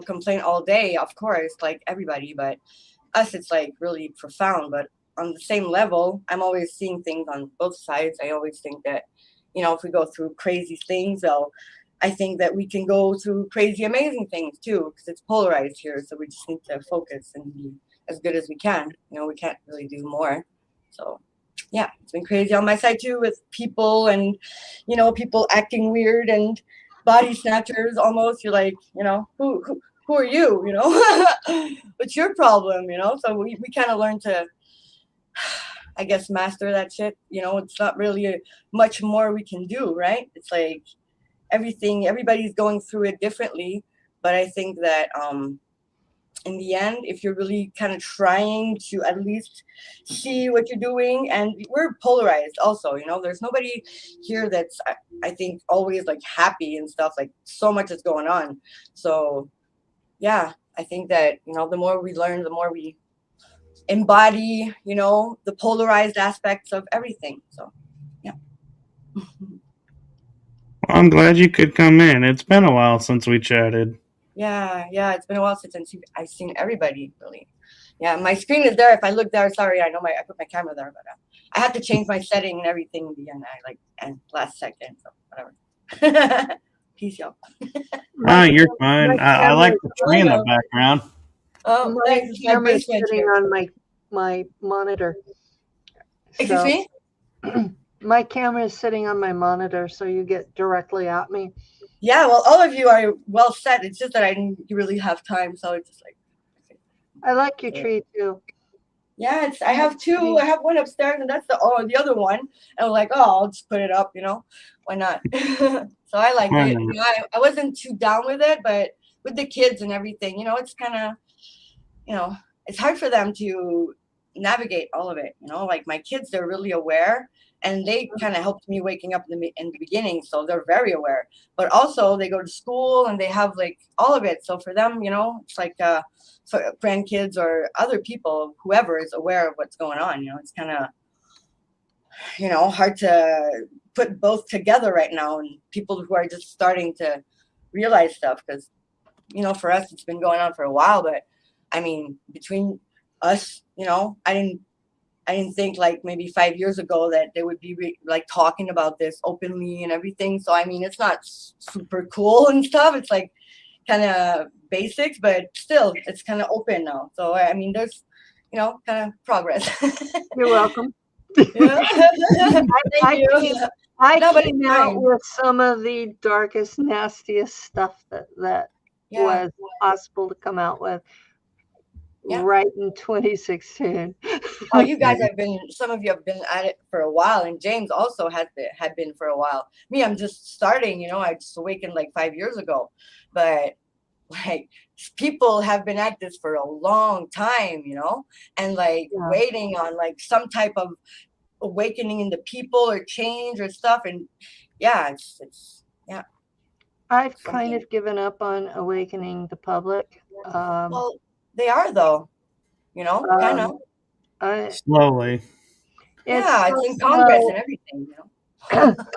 complain all day, of course, like everybody, but us, it's like really profound. But on the same level, I'm always seeing things on both sides. I always think that, if we go through crazy things, I think that we can go through crazy, amazing things too, because it's polarized here. So we just need to focus and be as good as we can. We can't really do more. So yeah, it's been crazy on my side too, with people and, people acting weird and body snatchers almost. You're like, who are you? What's your problem? So we kind of learn to, I guess, master that shit. It's not really much more we can do, right? It's like everybody's going through it differently. But I think that in the end, if you're really kind of trying to at least see what you're doing, and we're polarized also, there's nobody here that's, I think, always like happy and stuff. Like so much is going on. So yeah, I think that, the more we learn, the more we embody, the polarized aspects of everything. So, yeah. I'm glad you could come in. It's been a while since we chatted. Yeah, it's been a while since I've seen everybody, really. Yeah, my screen is there. If I look there, sorry, I know I put my camera there, but I had to change my setting and everything again. And last second, so whatever. Peace, y'all. You're fine. I like the tree in the background. Oh, my thanks. My camera's basement sitting here. on my monitor. Excuse me? My camera is sitting on my monitor, so you get directly at me. Yeah, well, all of you are well set. It's just that I didn't really have time, so it's just like. I like your tree too. Yeah, I have two. I have one upstairs, and that's the other one. And I'm like, oh, I'll just put it up. Why not? So I like it. I wasn't too down with it, but with the kids and everything, it's kind of, it's hard for them to navigate all of it. Like my kids, they're really aware. And they kind of helped me waking up in the beginning, so they're very aware. But also, they go to school and they have like all of it. So for them, it's like for grandkids or other people, whoever is aware of what's going on. It's kind of hard to put both together right now, and people who are just starting to realize stuff. Because for us, it's been going on for a while. But I mean, between us, I didn't think like maybe 5 years ago that they would be like talking about this openly and everything. So, I mean, it's not super cool and stuff. It's like kind of basics, but still it's kind of open now. So, I mean, there's, kind of progress. You're welcome. Yeah. I came out with some of the darkest, nastiest stuff that was possible to come out with. Yeah. Right in 2016. Oh, you guys some of you have been at it for a while, and James also had been for a while. Me, I'm just starting, I just awakened like 5 years ago, but like people have been at this for a long time, and like waiting on like some type of awakening in the people or change or stuff. And yeah, it's I've kind of given up on awakening the public. Well, they are though, kind of slowly. Yeah, it's in Congress and everything.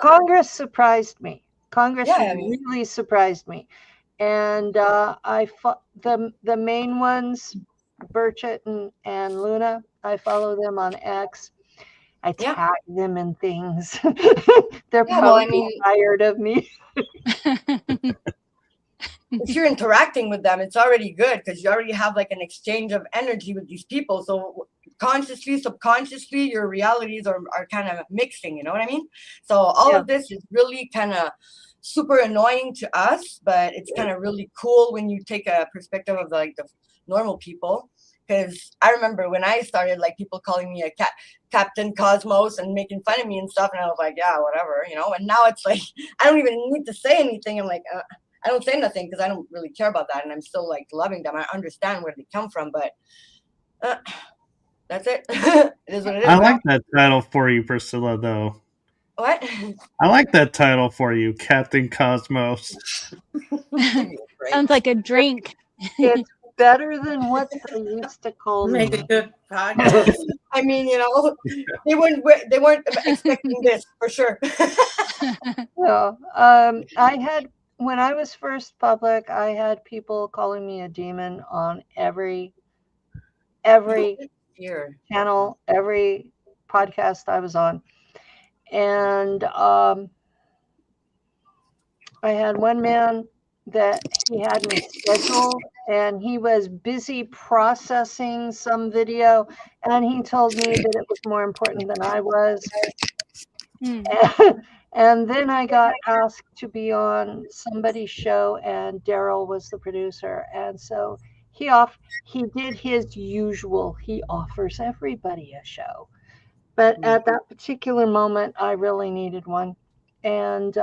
Congress surprised me. Congress really surprised me, and I the main ones, Burchett and Luna. I follow them on X. I tag them in things. They're probably tired of me. If you're interacting with them, it's already good because you already have like an exchange of energy with these people. So consciously, subconsciously, your realities are kind of mixing, you know what I mean? So all of this is really kind of super annoying to us, but it's kind of really cool when you take a perspective of like the normal people. Because I remember when I started, like people calling me a Captain Cosmos and making fun of me and stuff, and I was like, yeah, whatever, And now it's like I don't even need to say anything. I'm like, I don't say nothing because I don't really care about that, and I'm still like loving them. I understand where they come from, but that's it. It is what it is. I like that title for you, Priscilla. Though. What? I like that title for you, Captain Cosmos. Sounds like a drink. It's better than what they used to call me. Make a good podcast. I mean, they weren't expecting this for sure. So, when I was first public, I had people calling me a demon on every channel, every podcast I was on. And I had one man that he had me scheduled, and he was busy processing some video, and he told me that it was more important than I was. And then I got asked to be on somebody's show, and Daryl was the producer. And so he did his usual. He offers everybody a show. But at that particular moment, I really needed one. And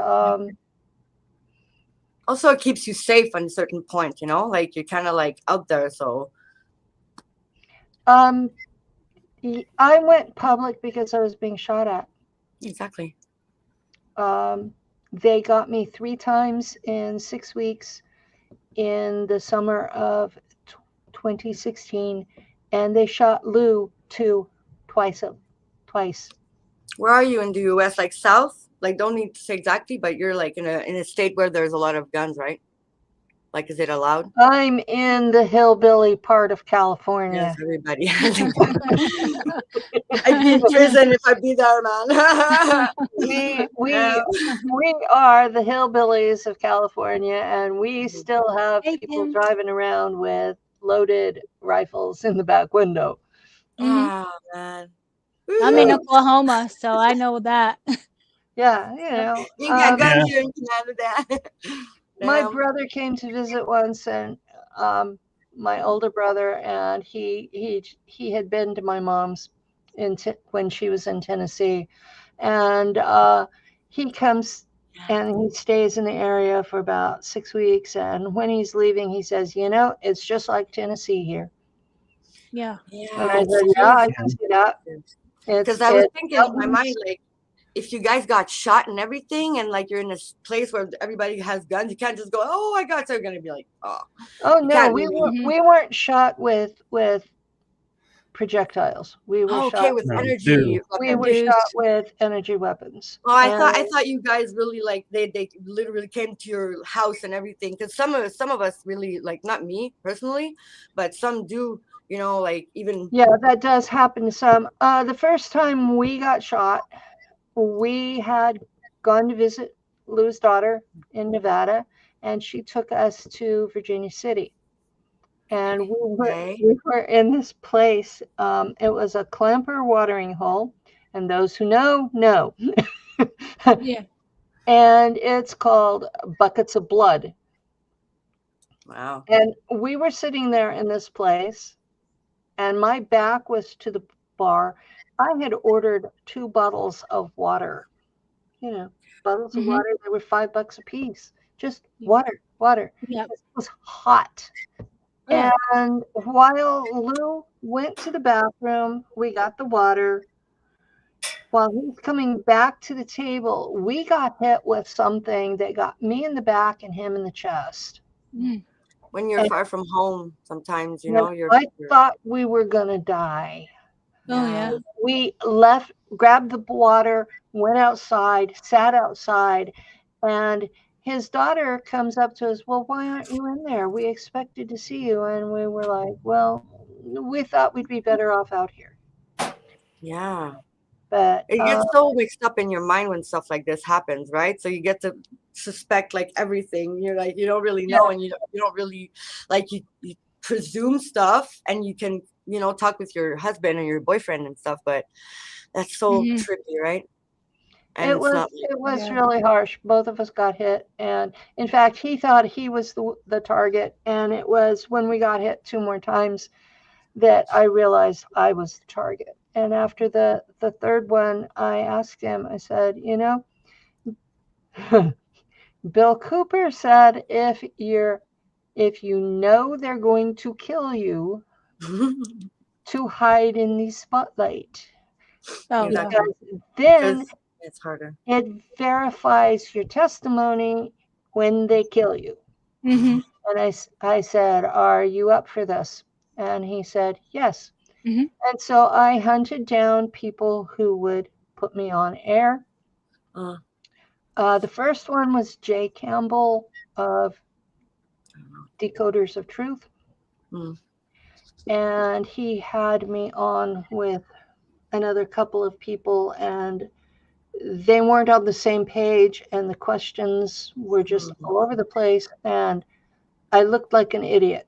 also, it keeps you safe on a certain point, like you're kind of like out there. So I went public because I was being shot at. Exactly. They got me 3 times in 6 weeks in the summer of 2016, and they shot Lou twice. Where are you in the U.S.? Like south Like, don't need to say exactly, but you're like in a state where there's a lot of guns, right? Like, is it allowed? I'm in the hillbilly part of California. Yes, everybody. I'd be in prison if I'd be there, man. We are the hillbillies of California, and we still have people driving around with loaded rifles in the back window. Oh, man. I'm in Oklahoma, so I know that. Yeah, you know. You got guns here in Canada. My brother came to visit once, and my older brother, and he had been to my mom's when she was in Tennessee, and he comes and he stays in the area for about 6 weeks, and when he's leaving, he says, "You know, it's just like Tennessee here." Yeah. And I said, "Yeah, I can see that." Because I was thinking in my mind, like, if you guys got shot and everything, and like you're in this place where everybody has guns, you can't just go, "Oh, I got." So you're gonna be like, "Oh no, we weren't shot with projectiles. We were shot with energy. We were shot with energy weapons." Oh, I thought you guys really like they literally came to your house and everything. Because some of us really, like, not me personally, but some do. You know, like even that does happen to some. The first time we got shot, we had gone to visit Lou's daughter in Nevada, and she took us to Virginia City. And we were in this place. It was a clamper watering hole, and those who know. Yeah. And it's called Buckets of Blood. Wow. And we were sitting there in this place, and my back was to the bar. I had ordered 2 bottles of water. You know, bottles of water. They were $5 a piece. Just water. Yeah. It was hot. And while Lou went to the bathroom, we got the water. While he's coming back to the table, we got hit with something that got me in the back and him in the chest. When you're far from home, sometimes, you know, I thought we were going to die. Oh, yeah. We left, grabbed the water, went outside, sat outside, and his daughter comes up to us, "Well, why aren't you in there? We expected to see you." And we were like, "Well, we thought we'd be better off out here." Yeah. But it gets so mixed up in your mind when stuff like this happens, right? So you get to suspect like everything. You're like, you don't really know, and you don't really, like, you presume stuff, and you can, you know, talk with your husband or your boyfriend and stuff, but that's so tricky, right? And it was really harsh. Both of us got hit, and in fact, he thought he was the target, and it was when we got hit 2 more times that I realized I was the target. And after the third one, I asked him, I said, "You know, Bill Cooper said if you know they're going to kill you, to hide in the spotlight." Because then it's harder. It verifies your testimony when they kill you. And I said, "Are you up for this?" And he said, "Yes." And so I hunted down people who would put me on air. The first one was Jay Campbell of Decoders of Truth. And he had me on with another couple of people, and they weren't on the same page, and the questions were just all over the place, and I looked like an idiot.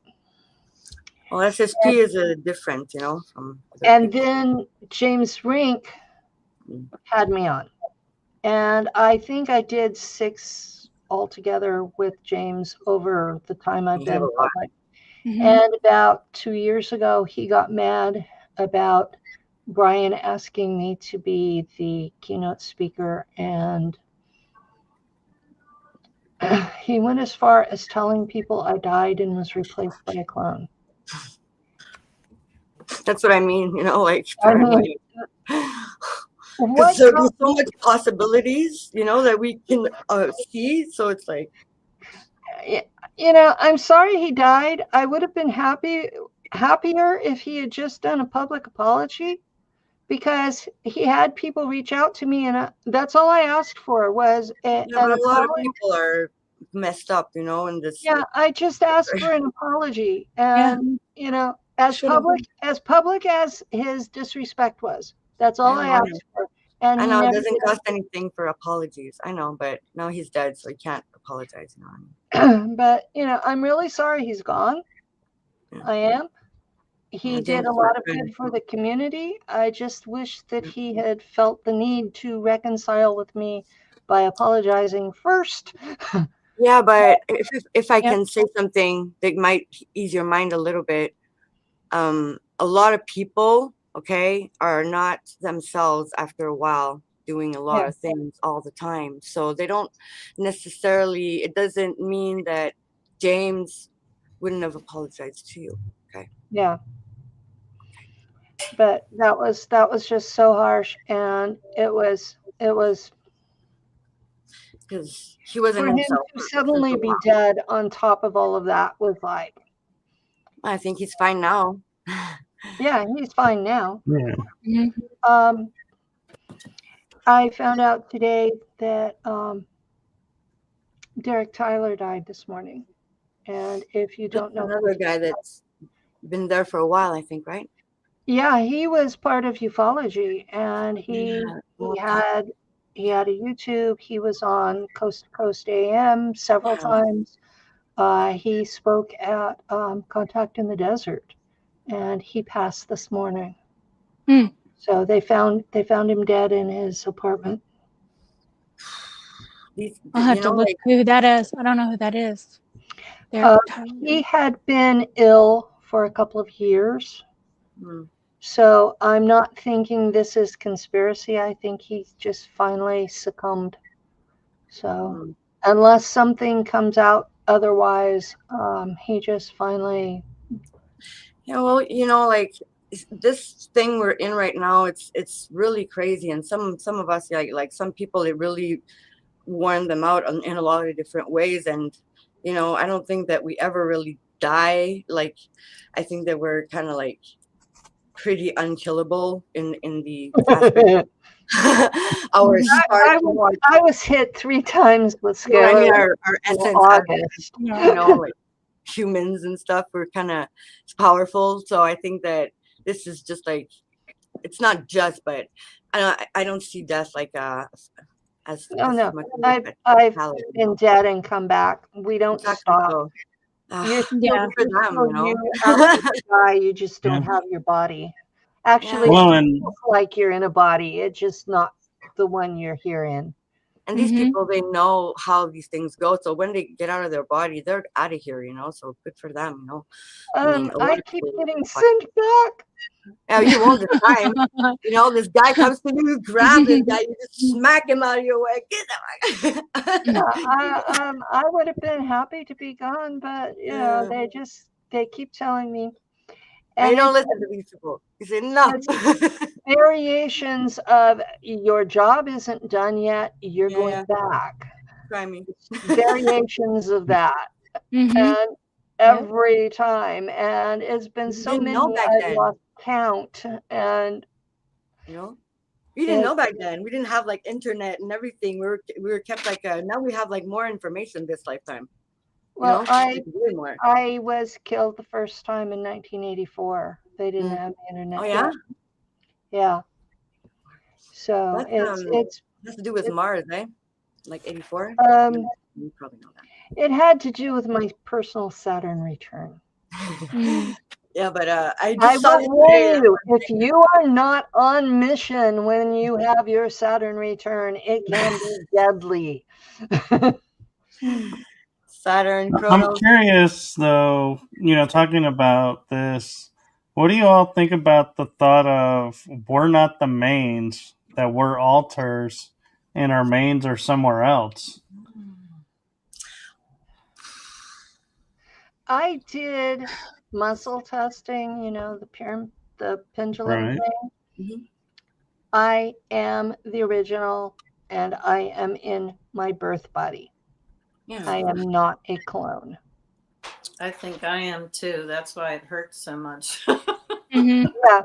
Well, SSP is a different, you know. And then James Rink had me on, and I think I did 6 altogether with James over the time I've been public. And about 2 years ago, he got mad about Brian asking me to be the keynote speaker, and he went as far as telling people I died and was replaced by a clone. That's what I mean, you know, like, because there's so much possibilities, you know, that we can see. So it's like, you know, I'm sorry he died. I would have been happier if he had just done a public apology, because he had people reach out to me, and that's all I asked for was Yeah, an but a lot of apology. people are messed up, you know, in this. Yeah, I just asked for an apology, and you know, as public as his disrespect was, that's all I asked for. And I he know it never doesn't did. cost anything for apologies. I know, but now he's dead, so he can't apologize. You know. But you know, I'm really sorry he's gone. Yeah. I am. He Yeah, did a lot of good for the community. I just wish that he had felt the need to reconcile with me by apologizing first. Yeah, but if I Yeah. can say something that might ease your mind a little bit, a lot of people, okay, are not themselves after a while, doing a lot of things all the time. So they don't necessarily, it doesn't mean that James wouldn't have apologized to you. Okay. Yeah. But that was just so harsh, and it was Because he wasn't for him himself. to suddenly be dead on top of all of that was like, I think he's fine now. yeah, he's fine now. Yeah. I found out today that Derek Tyler died this morning. And if you don't know, another guy that's been there for a while, I think, right? Yeah, he was part of ufology, and he had a YouTube. He was on Coast to Coast AM several times. He spoke at Contact in the Desert, and he passed this morning. So they found him dead in his apartment. I'll have to look who that is. I don't know who that is. He had been ill for a couple of years. So I'm not thinking this is conspiracy. I think he just finally succumbed. So unless something comes out otherwise, he just finally. Yeah, well, you know, like this thing we're in right now, it's really crazy, and some of us, like some people, it really worn them out in a lot of different ways. And you know, I don't think that we ever really die. Like, I think that we're kind of like pretty unkillable in the aspect. I was hit 3 times with scale. I mean, our essence, August. You know, like humans and stuff, we're kind of powerful. So I think that this is just like, it's not just, but I don't see death like as no. much I've been dead and come back. We don't stop. So. You're still, for them, you know. after you die, you just don't have your body. Actually, it feels like you're in a body. It's just not the one you're here in. And these people, they know how these things go. So when they get out of their body, they're out of here, you know. So good for them, you know. I keep getting sent back. Yeah, you won't this time. You know, this guy comes to you, grab this guy, you just smack him out of your way. Get that. I would have been happy to be gone, but you know, they keep telling me. And I don't listen to these people. You say no. Variations of your job isn't done yet. You're going back. Try me. Variations of that, and every time, and it's been so many. I lost count, and you know, we didn't know back then. We didn't have like internet and everything. We were kept like now we have like more information this lifetime. Well, I was killed the first time in 1984. They didn't have the internet. Oh yeah. Yeah. So it's has to do with Mars, eh? Like 84. You probably know that. It had to do with my personal Saturn return. Yeah, but I saw you, if you are not on mission when you have your Saturn return, it can be deadly. Saturn, Chronos. I'm curious, though, you know, talking about this, what do you all think about the thought of we're not the mains, that we're alters, and our mains are somewhere else? I did muscle testing, you know, the pendulum thing. I am the original, and I am in my birth body. Yeah. I am not a clone. I think I am too. That's why it hurts so much. Yeah.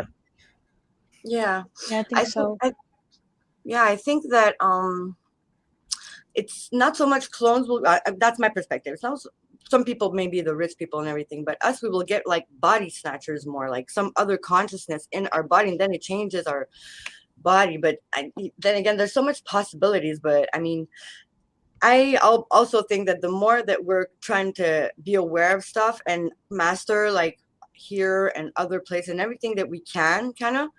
Yeah. Yeah, I think so. I think that it's not so much clones. That's my perspective. It's not some people, maybe the rich people and everything, but us, we will get like body snatchers more, like some other consciousness in our body, and then it changes our body. But then again, there's so much possibilities. But I mean, I'll also think that the more that we're trying to be aware of stuff and master, like here and other places and everything that we can, kind of,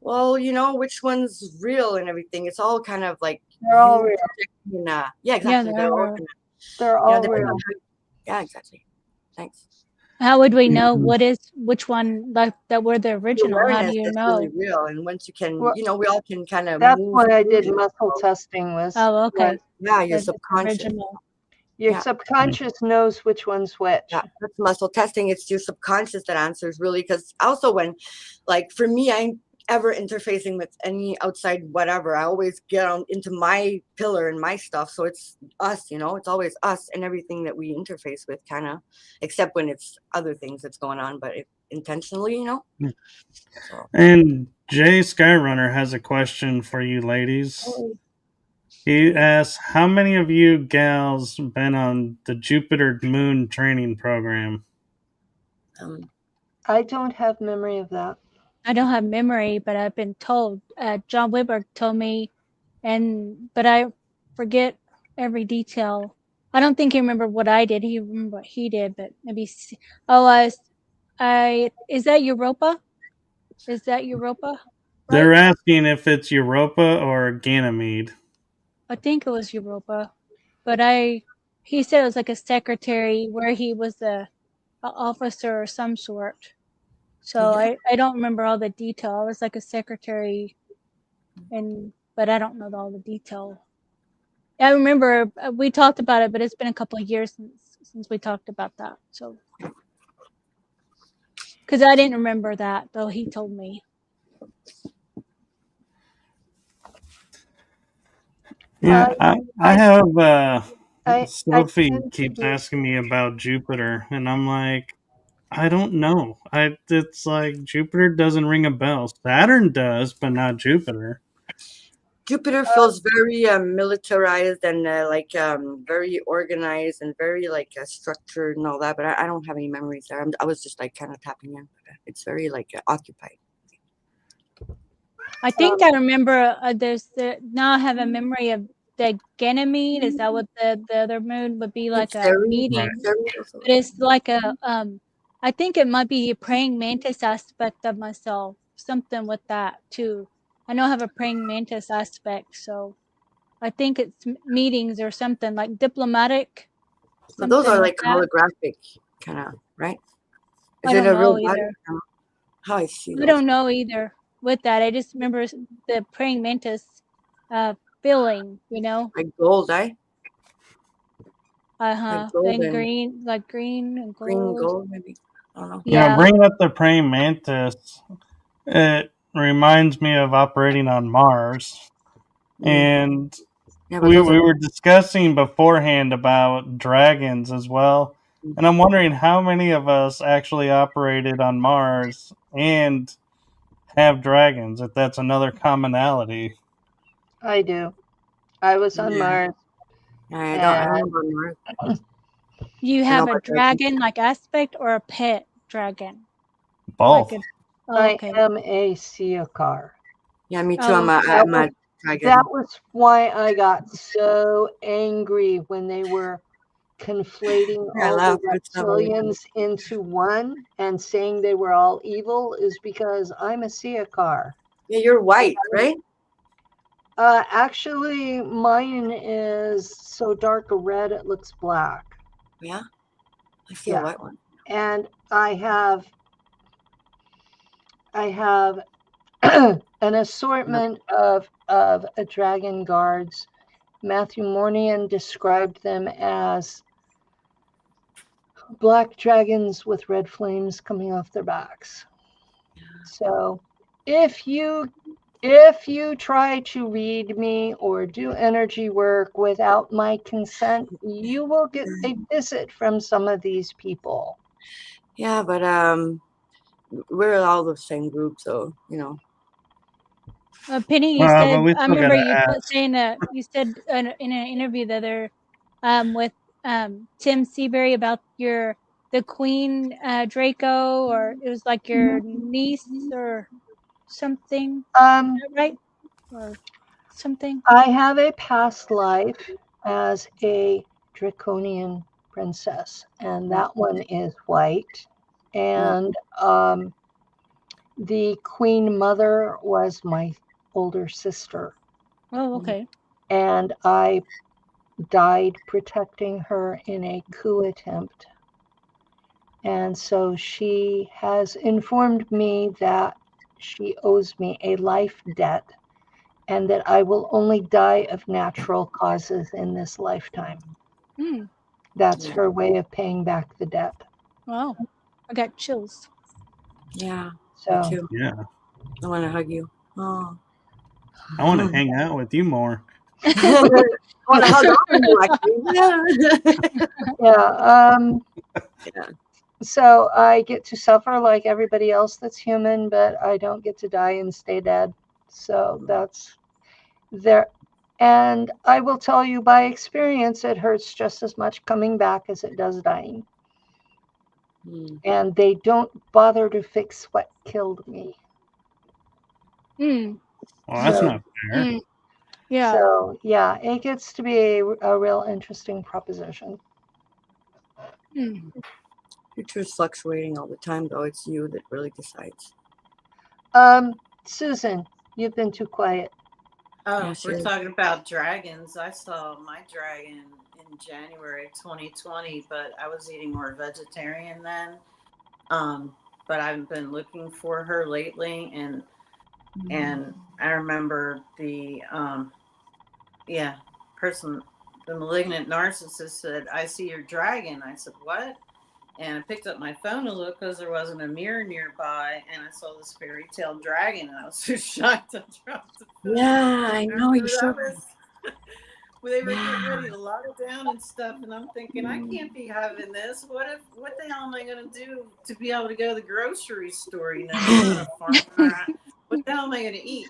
well, you know, which one's real and everything. It's all kind of like They're all real. Yeah, exactly. They're all real. Yeah, exactly. Thanks. How would we know which one, like that were the original? How do you know? Really real, and once you can, you know, we all can kind of. That's what I did muscle testing with. Oh, okay. Yeah, your subconscious. Your subconscious knows which one's which. Yeah, that's muscle testing. It's your subconscious that answers, really. Because also when, like for me, I'm ever interfacing with any outside whatever, I always get on into my pillar and my stuff. So it's us, you know, it's always us and everything that we interface with, kind of, except when it's other things that's going on, but intentionally, you know. So. And Jay Skyrunner has a question for you ladies. He asks, how many of you gals been on the Jupiter Moon training program? I don't have memory of that. I don't have memory, but I've been told. John Wiberg told me, but I forget every detail. I don't think he remembered what I did. He remembered what he did, but maybe. Is that Europa? Is that Europa? Right? They're asking if it's Europa or Ganymede. I think it was Europa, but he said it was like a secretary where he was a officer or some sort. So I don't remember all the detail. It was like a secretary, but I don't know all the detail. I remember we talked about it, but it's been a couple of years since we talked about that. So, because I didn't remember that, though he told me. Yeah, I have Sophie keeps asking me about Jupiter, and I'm like, I don't know. It's like Jupiter doesn't ring a bell. Saturn does, but not Jupiter. Jupiter feels very militarized and very organized and very like structured and all that. But I don't have any memories there. I was just like kind of tapping in. It's very like occupied. I think I remember. Now I have a memory of the Ganymede. Is that what the other moon would be like? A meeting? But it's like a I think it might be a praying mantis aspect of myself. Something with that too. I know I have a praying mantis aspect, so I think it's meetings or something like diplomatic. So those are like holographic, kind of, right? Is it a real body? How I see. I don't know either. With that, I just remember the praying mantis feeling, you know, like gold, eh? Like green, like green and gold. Green and gold, maybe. I don't know. Yeah, bringing up the praying mantis, it reminds me of operating on Mars. And we were discussing beforehand about dragons as well. And I'm wondering how many of us actually operated on Mars and have dragons, if that's another commonality. I do. I was on Mars. I don't remember Mars. You have a dragon-like aspect or a pet dragon? Both. I am a Siakar. Yeah, me too. I'm a dragon. That was why I got so angry when they were conflating all the reptilians into one and saying they were all evil, is because I'm a Siakar. Yeah, you're white, right? Actually, mine is so dark a red it looks black. Yeah, I see a white one. And I have an assortment of dragon guards. Matthew Mornian described them as black dragons with red flames coming off their backs. So if you try to read me or do energy work without my consent, you will get a visit from some of these people. Yeah, but we're all the same group, so you know. Penny, you But said, we I still remember gotta you ask. saying that you said in an interview the other with Tim Seabury about the Queen Draco, or it was like your niece or something, is that right? Or something? I have a past life as a draconian princess, and that one is white. And the queen mother was my older sister, Oh, okay. and I died protecting her in a coup attempt. And so she has informed me that she owes me a life debt and that I will only die of natural causes in this lifetime. Hmm. That's her way of paying back the debt. Wow. I got chills. Yeah. So Me too. Yeah, I want to hug you. Oh. I want to hang out with you more. I want to hug all of you, actually. yeah, so I get to suffer like everybody else that's human, but I don't get to die and stay dead. So that's there. And I will tell you by experience, it hurts just as much coming back as it does dying. And they don't bother to fix what killed me. Mm. Well, that's So- not fair. Mm. Yeah. So yeah, it gets to be a real interesting proposition. Mm. Future is fluctuating all the time, though. It's you that really decides. Susan, you've been too quiet. Oh, Yeah, she we're is. talking about dragons. I saw my dragon in January 2020, but I was eating more vegetarian then. But I've been looking for her lately, and I remember the person, the malignant narcissist said, "I see your dragon." I said, "What?" And I picked up my phone to look because there wasn't a mirror nearby, and I saw this fairy tale dragon, and I was so shocked I dropped the phone. Yeah, I know you should. They were getting ready to lock it down and stuff, and I'm thinking, I can't be having this. What the hell am I going to do to be able to go to the grocery store? You know, I'm not a farmer. What the hell am I going to eat?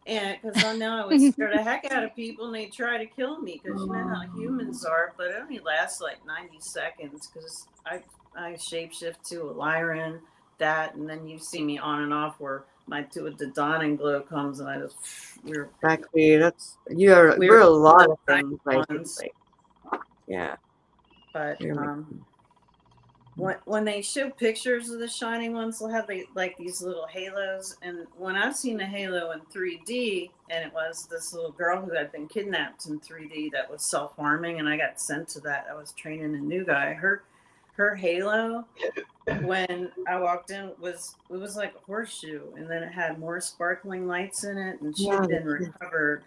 And because I know I would scare the heck out of people, and they try to kill me because you know how humans are. But it only lasts like 90 seconds because I shapeshift to a Lyran, that, and then you see me on and off where the dawning glow comes, and I just Exactly. We're a lot of things. Yeah. But when they show pictures of the shining ones, they'll have these little halos. And when I've seen a halo in 3D, and it was this little girl who had been kidnapped in 3D that was self-harming, and I got sent to that. I was training a new guy. Her halo, when I walked in, it was like a horseshoe, and then it had more sparkling lights in it, and she had been recovered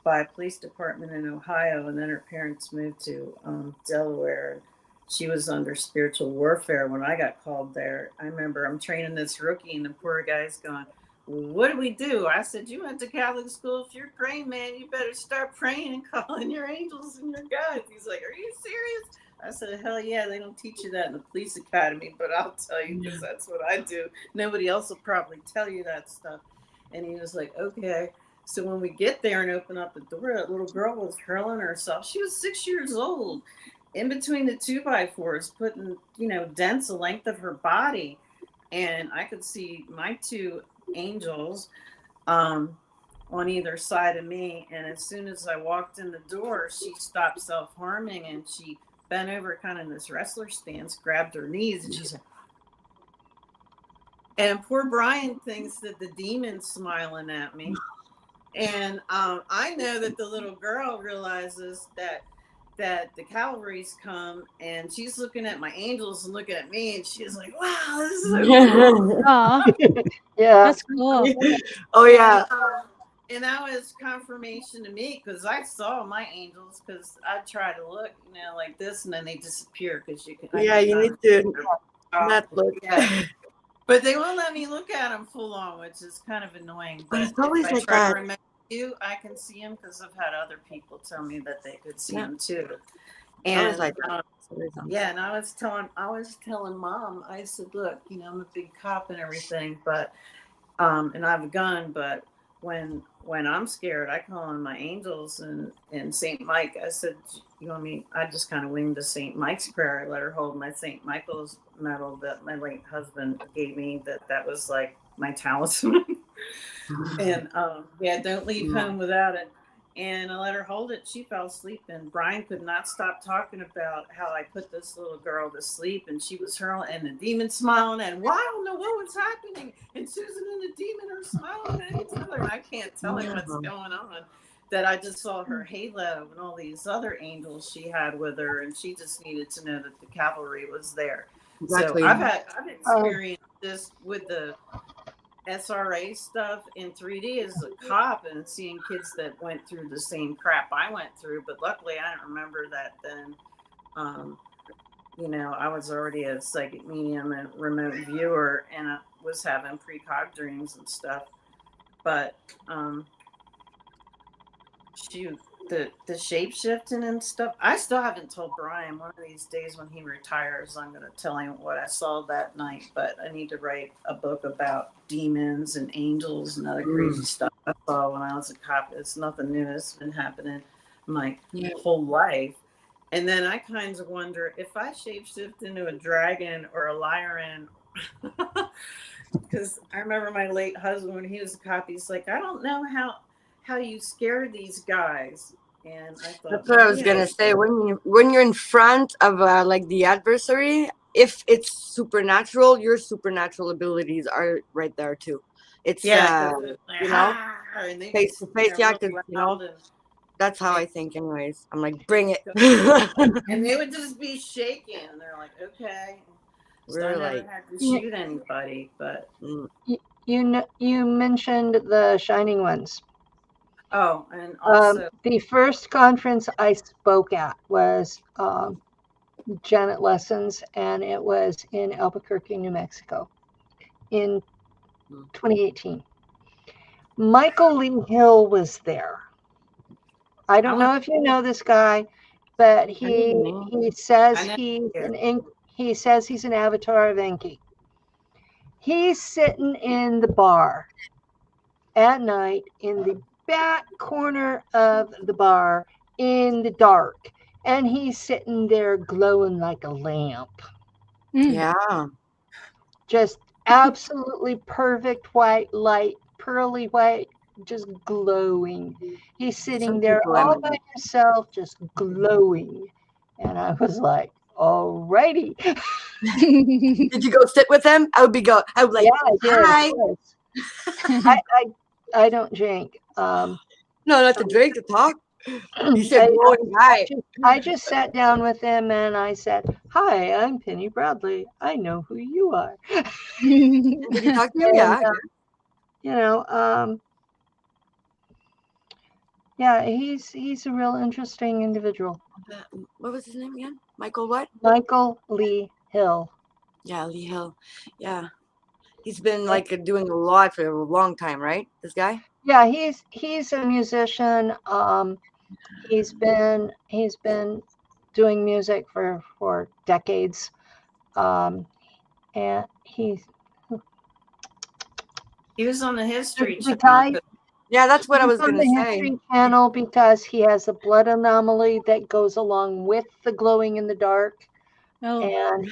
by a police department in Ohio, and then her parents moved to Delaware. She was under spiritual warfare when I got called there. I remember I'm training this rookie, and the poor guy's going, "What do we do?" I said, "You went to Catholic school. If you're praying, man, you better start praying and calling your angels and your guides." He's like, "Are you serious?" I said, "Hell yeah, they don't teach you that in the police academy, but I'll tell you because that's what I do. Nobody else will probably tell you that stuff." And he was like, "Okay." So when we get there and open up the door, that little girl was hurling herself. She was 6 years old, in between the 2x4s, putting, dents the length of her body. And I could see my two angels on either side of me. And as soon as I walked in the door, she stopped self-harming, and she bent over kind of in this wrestler stance, grabbed her knees, and she's like, and poor Brian thinks that the demon's smiling at me. And I know that the little girl realizes that the cavalry's come, and she's looking at my angels and looking at me, and she's like, "Wow, this is so cool." Aw, Yeah. that's cool. Oh yeah. And that was confirmation to me because I saw my angels, because I try to look, like this, and then they disappear because you can. You need to not look. Yeah. But they won't let me look at them full on, which is kind of annoying. But It's always if I like try that. to remember you, I can see them because I've had other people tell me that they could see them too. And like and I was telling Mom, I said, "Look, I'm a big cop and everything, but and I have a gun, but when I'm scared, I call on my angels and Saint Mike. I said, you know me, I just kind of winged the Saint Mike's prayer. I let her hold my Saint Michael's medal that my late husband gave me. That was like my talisman. And yeah, don't leave home without it. And I let her hold it. She fell asleep, and Brian could not stop talking about how I put this little girl to sleep, and she was hurling, and the demon smiling, and well, I don't know what was happening. And Susan and the demon are smiling at each other, and I can't tell him what's going on. That I just saw her halo and all these other angels she had with her, and she just needed to know that the cavalry was there. Exactly. So I've experienced this with the SRA stuff in 3D as a cop and seeing kids that went through the same crap I went through, but luckily I don't remember that then. You know, I was already a psychic medium and remote viewer, and I was having precog dreams and stuff. But shoot, the shape shifting and stuff. I still haven't told Brian. One of these days when he retires, I'm going to tell him what I saw that night. But I need to write a book about demons and angels and other crazy stuff I saw when I was a cop. It's nothing new. It's been happening my whole life. And then I kind of wonder if I shapeshift into a dragon or a lyran. Because I remember my late husband, when he was a cop, he's like, I don't know how you scare these guys. And I thought, that's what I was gonna say. When you're in front of like the adversary, if it's supernatural, your supernatural abilities are right there too. It's you know, face to face. Yeah, because you know, that's how I think. Anyways, I'm like, bring it. And they would just be shaking. They're like, okay. So I never had to shoot anybody, but you mentioned the Shining Ones. Oh, and also the first conference I spoke at was Janet Lessons, and it was in Albuquerque, New Mexico in 2018. Michael Lee Hill was there. I don't know if you know this guy, but he says he's an avatar of Enki. He's sitting in the bar at night in the back corner of the bar in the dark, and he's sitting there glowing like a lamp. Yeah, just absolutely perfect white light, pearly white, just glowing. He's sitting there all by himself, just glowing. And I was like, alrighty. Did you go sit with him? I would like, yeah, hi. I don't drink. No, not to drink, to talk. You said hi. I just sat down with him and I said, hi, I'm Penny Bradley. I know who you are. Did you talk to him? Yeah. You know, yeah, he's a real interesting individual. What was his name again? Michael what? Michael Lee Hill. Yeah, Lee Hill. Yeah. He's been like doing a lot for a long time, right? This guy? Yeah, he's a musician. He's been doing music for decades. And he was on the History Channel. Yeah, that's what I was going to say. History Channel because he has a blood anomaly that goes along with the glowing in the dark. Oh. And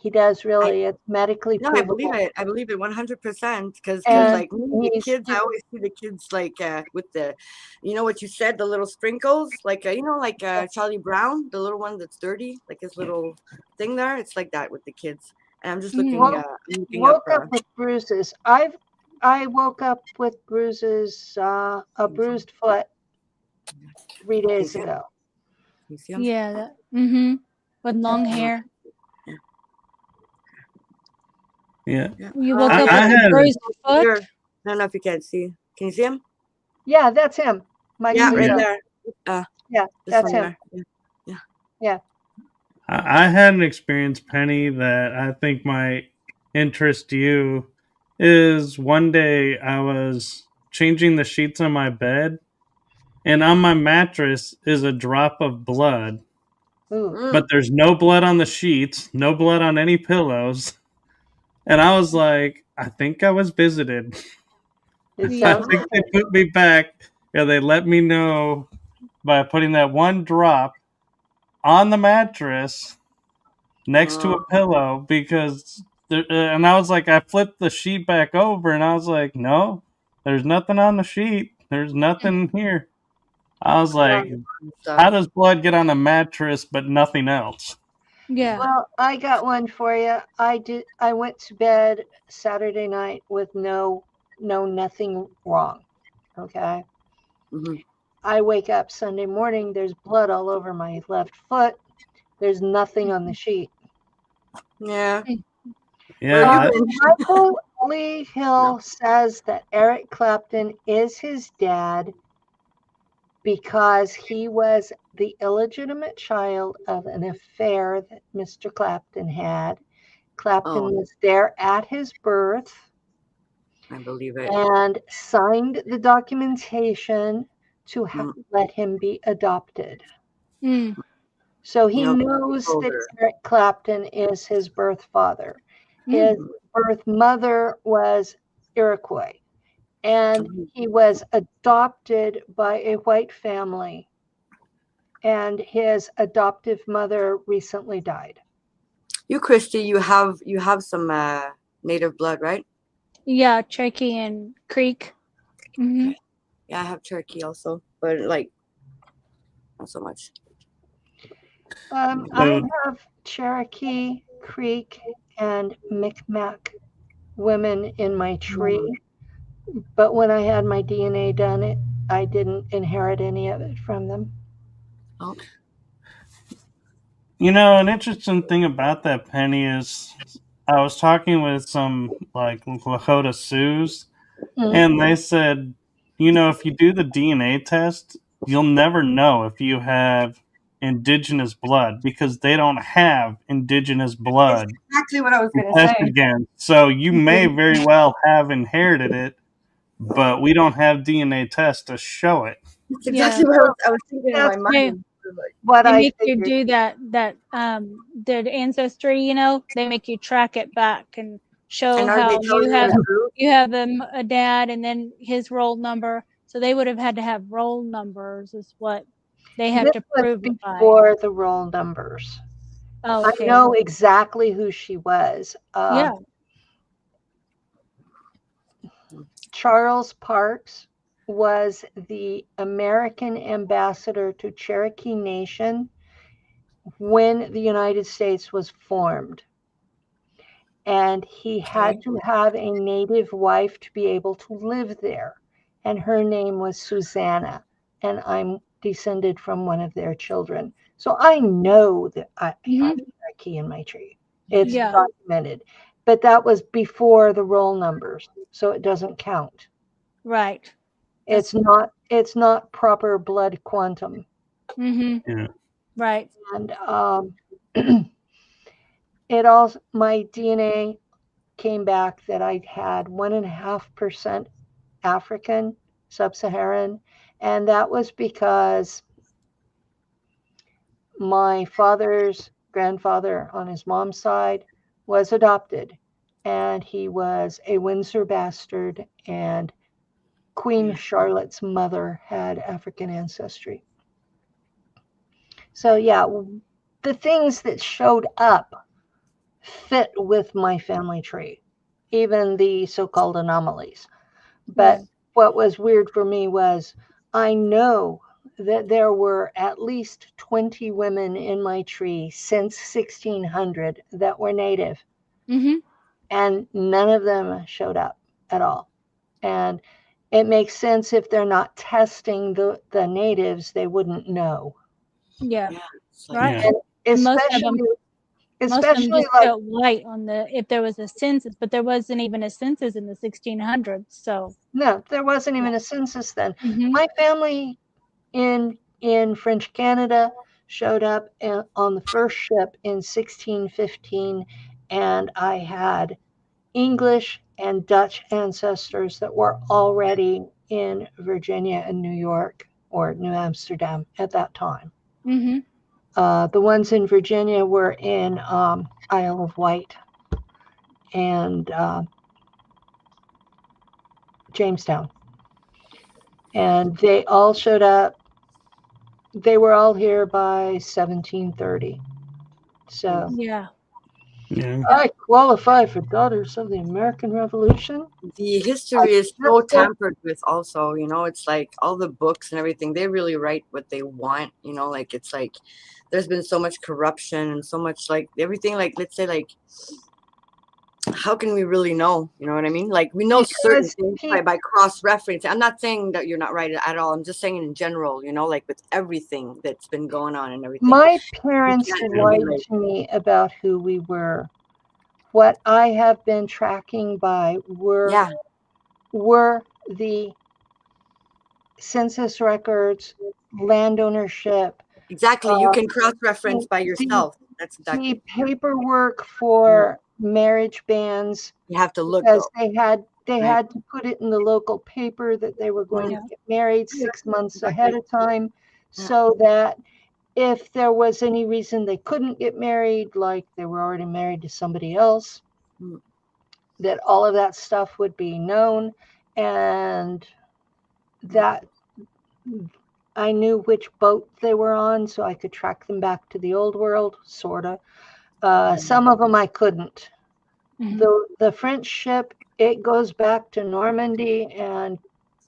he does really. It's medically provable. I believe it 100%. Because like the kids, I always see the kids like with the, you know what you said, the little sprinkles, like you know, like Charlie Brown, the little one that's dirty, like his little thing there. It's like that with the kids. And I'm just looking. Woke up with bruises. I woke up with bruises, a bruised foot 3 days ago. Yeah. With long hair. Yeah. You woke up with a bruised foot? I don't know if you can see. Can you see him? Yeah, that's him. Right there. Yeah, that's him. Yeah. I had an experience, Penny, that I think might interest you. Is one day I was changing the sheets on my bed, and on my mattress is a drop of blood. But there's no blood on the sheets, no blood on any pillows. And I was like, I think I was visited. It Yeah. sounds I think they put me back. Yeah, they let me know by putting that one drop on the mattress next to a pillow because, and I was like, I flipped the sheet back over and I was like, no, there's nothing on the sheet. There's nothing here. I was like, how does blood get on a mattress but nothing else? Yeah. Well, I got one for you. I went to bed Saturday night with nothing wrong. Okay. Mhm. I wake up Sunday morning. There's blood all over my left foot. There's nothing on the sheet. Yeah. Yeah, Michael Lee Hill says that Eric Clapton is his dad because he was the illegitimate child of an affair that Mr. Clapton had. Clapton was there at his birth I believe it. and signed the documentation to let him be adopted. Mm. So he Yep. knows that Eric Clapton is his birth father. Mm. His birth mother was Iroquois, and he was adopted by a white family, and his adoptive mother recently died. You, Christy, you have some native blood, right? Yeah, Cherokee and Creek. Mm-hmm. Yeah, I have Cherokee also, but like not so much. I have Cherokee, Creek, and Micmac women in my tree, but when I had my DNA done, I didn't inherit any of it from them. Oh. You know, an interesting thing about that, Penny, is I was talking with some like Lakota Sioux, and they said, you know, if you do the DNA test, you'll never know if you have indigenous blood because they don't have indigenous blood. That's exactly what I was going to Test say. again. So you may very well have inherited it, but we don't have DNA tests to show it. That's exactly what I was thinking in my mind. What They I make you figured. do that the ancestry, you know, they make you track it back and show And are how they telling you have a dad and then his roll number. So they would have had to have roll numbers is what they had This to was prove it by. before the roll numbers. Oh, okay. I know exactly who she was. Yeah. Charles Parks was the American ambassador to Cherokee Nation when the United States was formed. And he had to have a native wife to be able to live there. And her name was Susanna. And I'm descended from one of their children. So I know that I have Cherokee in my tree. It's documented. But that was before the roll numbers. So it doesn't count. Right. It's not proper blood quantum. Mm-hmm. Yeah. Right. And it also, my DNA came back that I had 1.5% African, sub-Saharan, and that was because my father's grandfather on his mom's side was adopted, and he was a Windsor bastard, and Queen Charlotte's mother had African ancestry. So yeah, the things that showed up fit with my family tree, even the so-called anomalies. But what was weird for me was I know that there were at least 20 women in my tree since 1600 that were native. Mm-hmm. And none of them showed up at all. And it makes sense if they're not testing the natives, they wouldn't know. Yeah. Like, Right. And Most of them just like, felt light on if there was a census, but there wasn't even a census in the 1600s. So no, there wasn't even a census then. Mm-hmm. My family in French Canada showed up on the first ship in 1615, and I had English and Dutch ancestors that were already in Virginia and New York or New Amsterdam at that time. Mm-hmm. The ones in Virginia were in Isle of Wight and Jamestown. And they all showed up. They were all here by 1730. So Yeah. Yeah. I qualify for Daughters of the American Revolution. The history is so tampered with also, you know, it's like all the books and everything, they really write what they want, you know, like it's like there's been so much corruption and so much like everything, like let's say like how can we really know, you know what I mean? Like we know certain things by cross-reference. I'm not saying that you're not right at all. I'm just saying in general, you know, like with everything that's been going on and everything. My parents lied to me about who we were. What I have been tracking by were the census records, land ownership. Exactly. You can cross-reference by yourself. That's exactly. The paperwork for marriage bans. You have to look because they had to put it in the local paper that they were going to get married 6 months ahead of time, so that if there was any reason they couldn't get married, like they were already married to somebody else, that all of that stuff would be known, and that I knew which boat they were on, so I could track them back to the old world, sort of. Some of them I couldn't. The French ship, it goes back to Normandy, and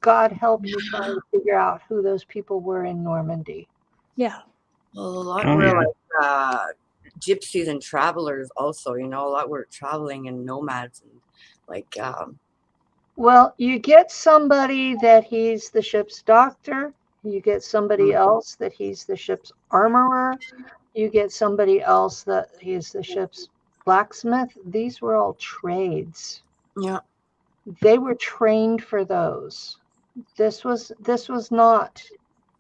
God help you trying to figure out who those people were in Normandy. Yeah. Well, a lot were like gypsies and travelers also, you know, a lot were traveling and nomads and like well, you get somebody that he's the ship's doctor, you get somebody else that he's the ship's armorer, you get somebody else that he's the ship's blacksmith. These were all trades. Yeah. They were trained for those. This was not,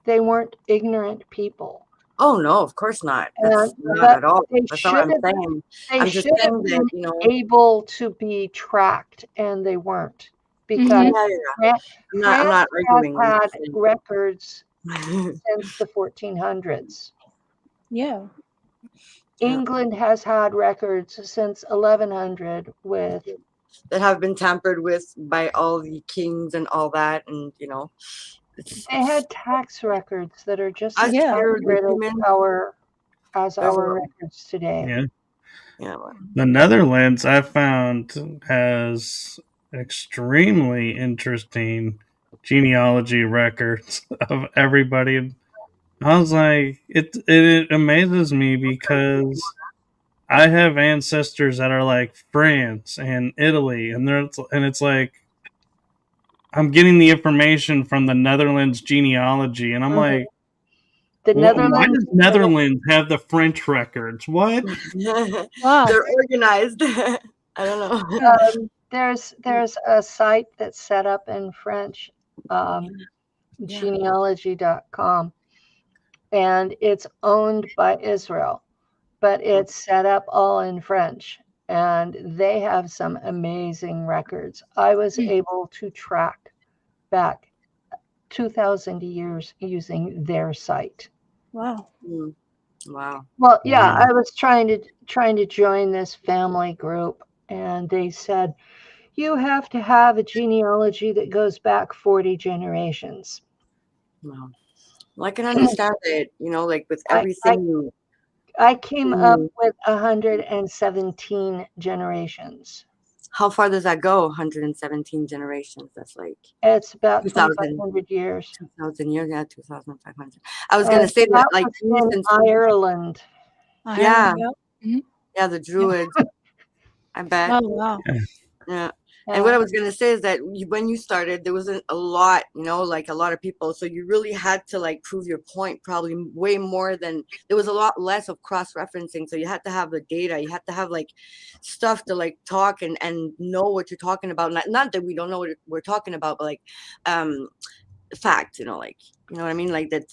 they weren't ignorant people. Oh no, of course not. That's not at all. That's what I'm saying. I'm just saying that, you know, able to be tracked, and they weren't, because France I'm not arguing. had records since the 1400s. Yeah. England has had records since 1100 with that have been tampered with by all the kings and all that, and you know, they had tax records that are just as accurate as our records today. Yeah. The Netherlands, I found, has extremely interesting genealogy records of everybody. I was like, it amazes me because I have ancestors that are like France and Italy, and it's like I'm getting the information from the Netherlands genealogy, and I'm like, the Netherlands. Why does Netherlands have the French records? What? Wow. They're organized. I don't know. There's a site that's set up in French, genealogy.com, and it's owned by Israel, but it's set up all in French, and they have some amazing records. I was able to track back 2,000 years using their site. Wow. Wow. Well, yeah, I was trying to join this family group, and they said, you have to have a genealogy that goes back 40 generations. Wow. Well, I can understand it, you know, like with everything. I came up with 117 generations. How far does that go? 117 generations. That's like it's about 2,500 years. 2,000 years, yeah, 2,500. I was gonna say that like in Ireland. Yeah. Yeah, the Druids. I bet. Oh wow. Yeah. And what I was gonna say is that when you started, there wasn't a lot, you know, like a lot of people. So you really had to like prove your point, probably way more than there was a lot less of cross-referencing. So you had to have the data, you had to have like stuff to like talk and know what you're talking about. Not that we don't know what we're talking about, but like fact, you know, like you know what I mean? Like that.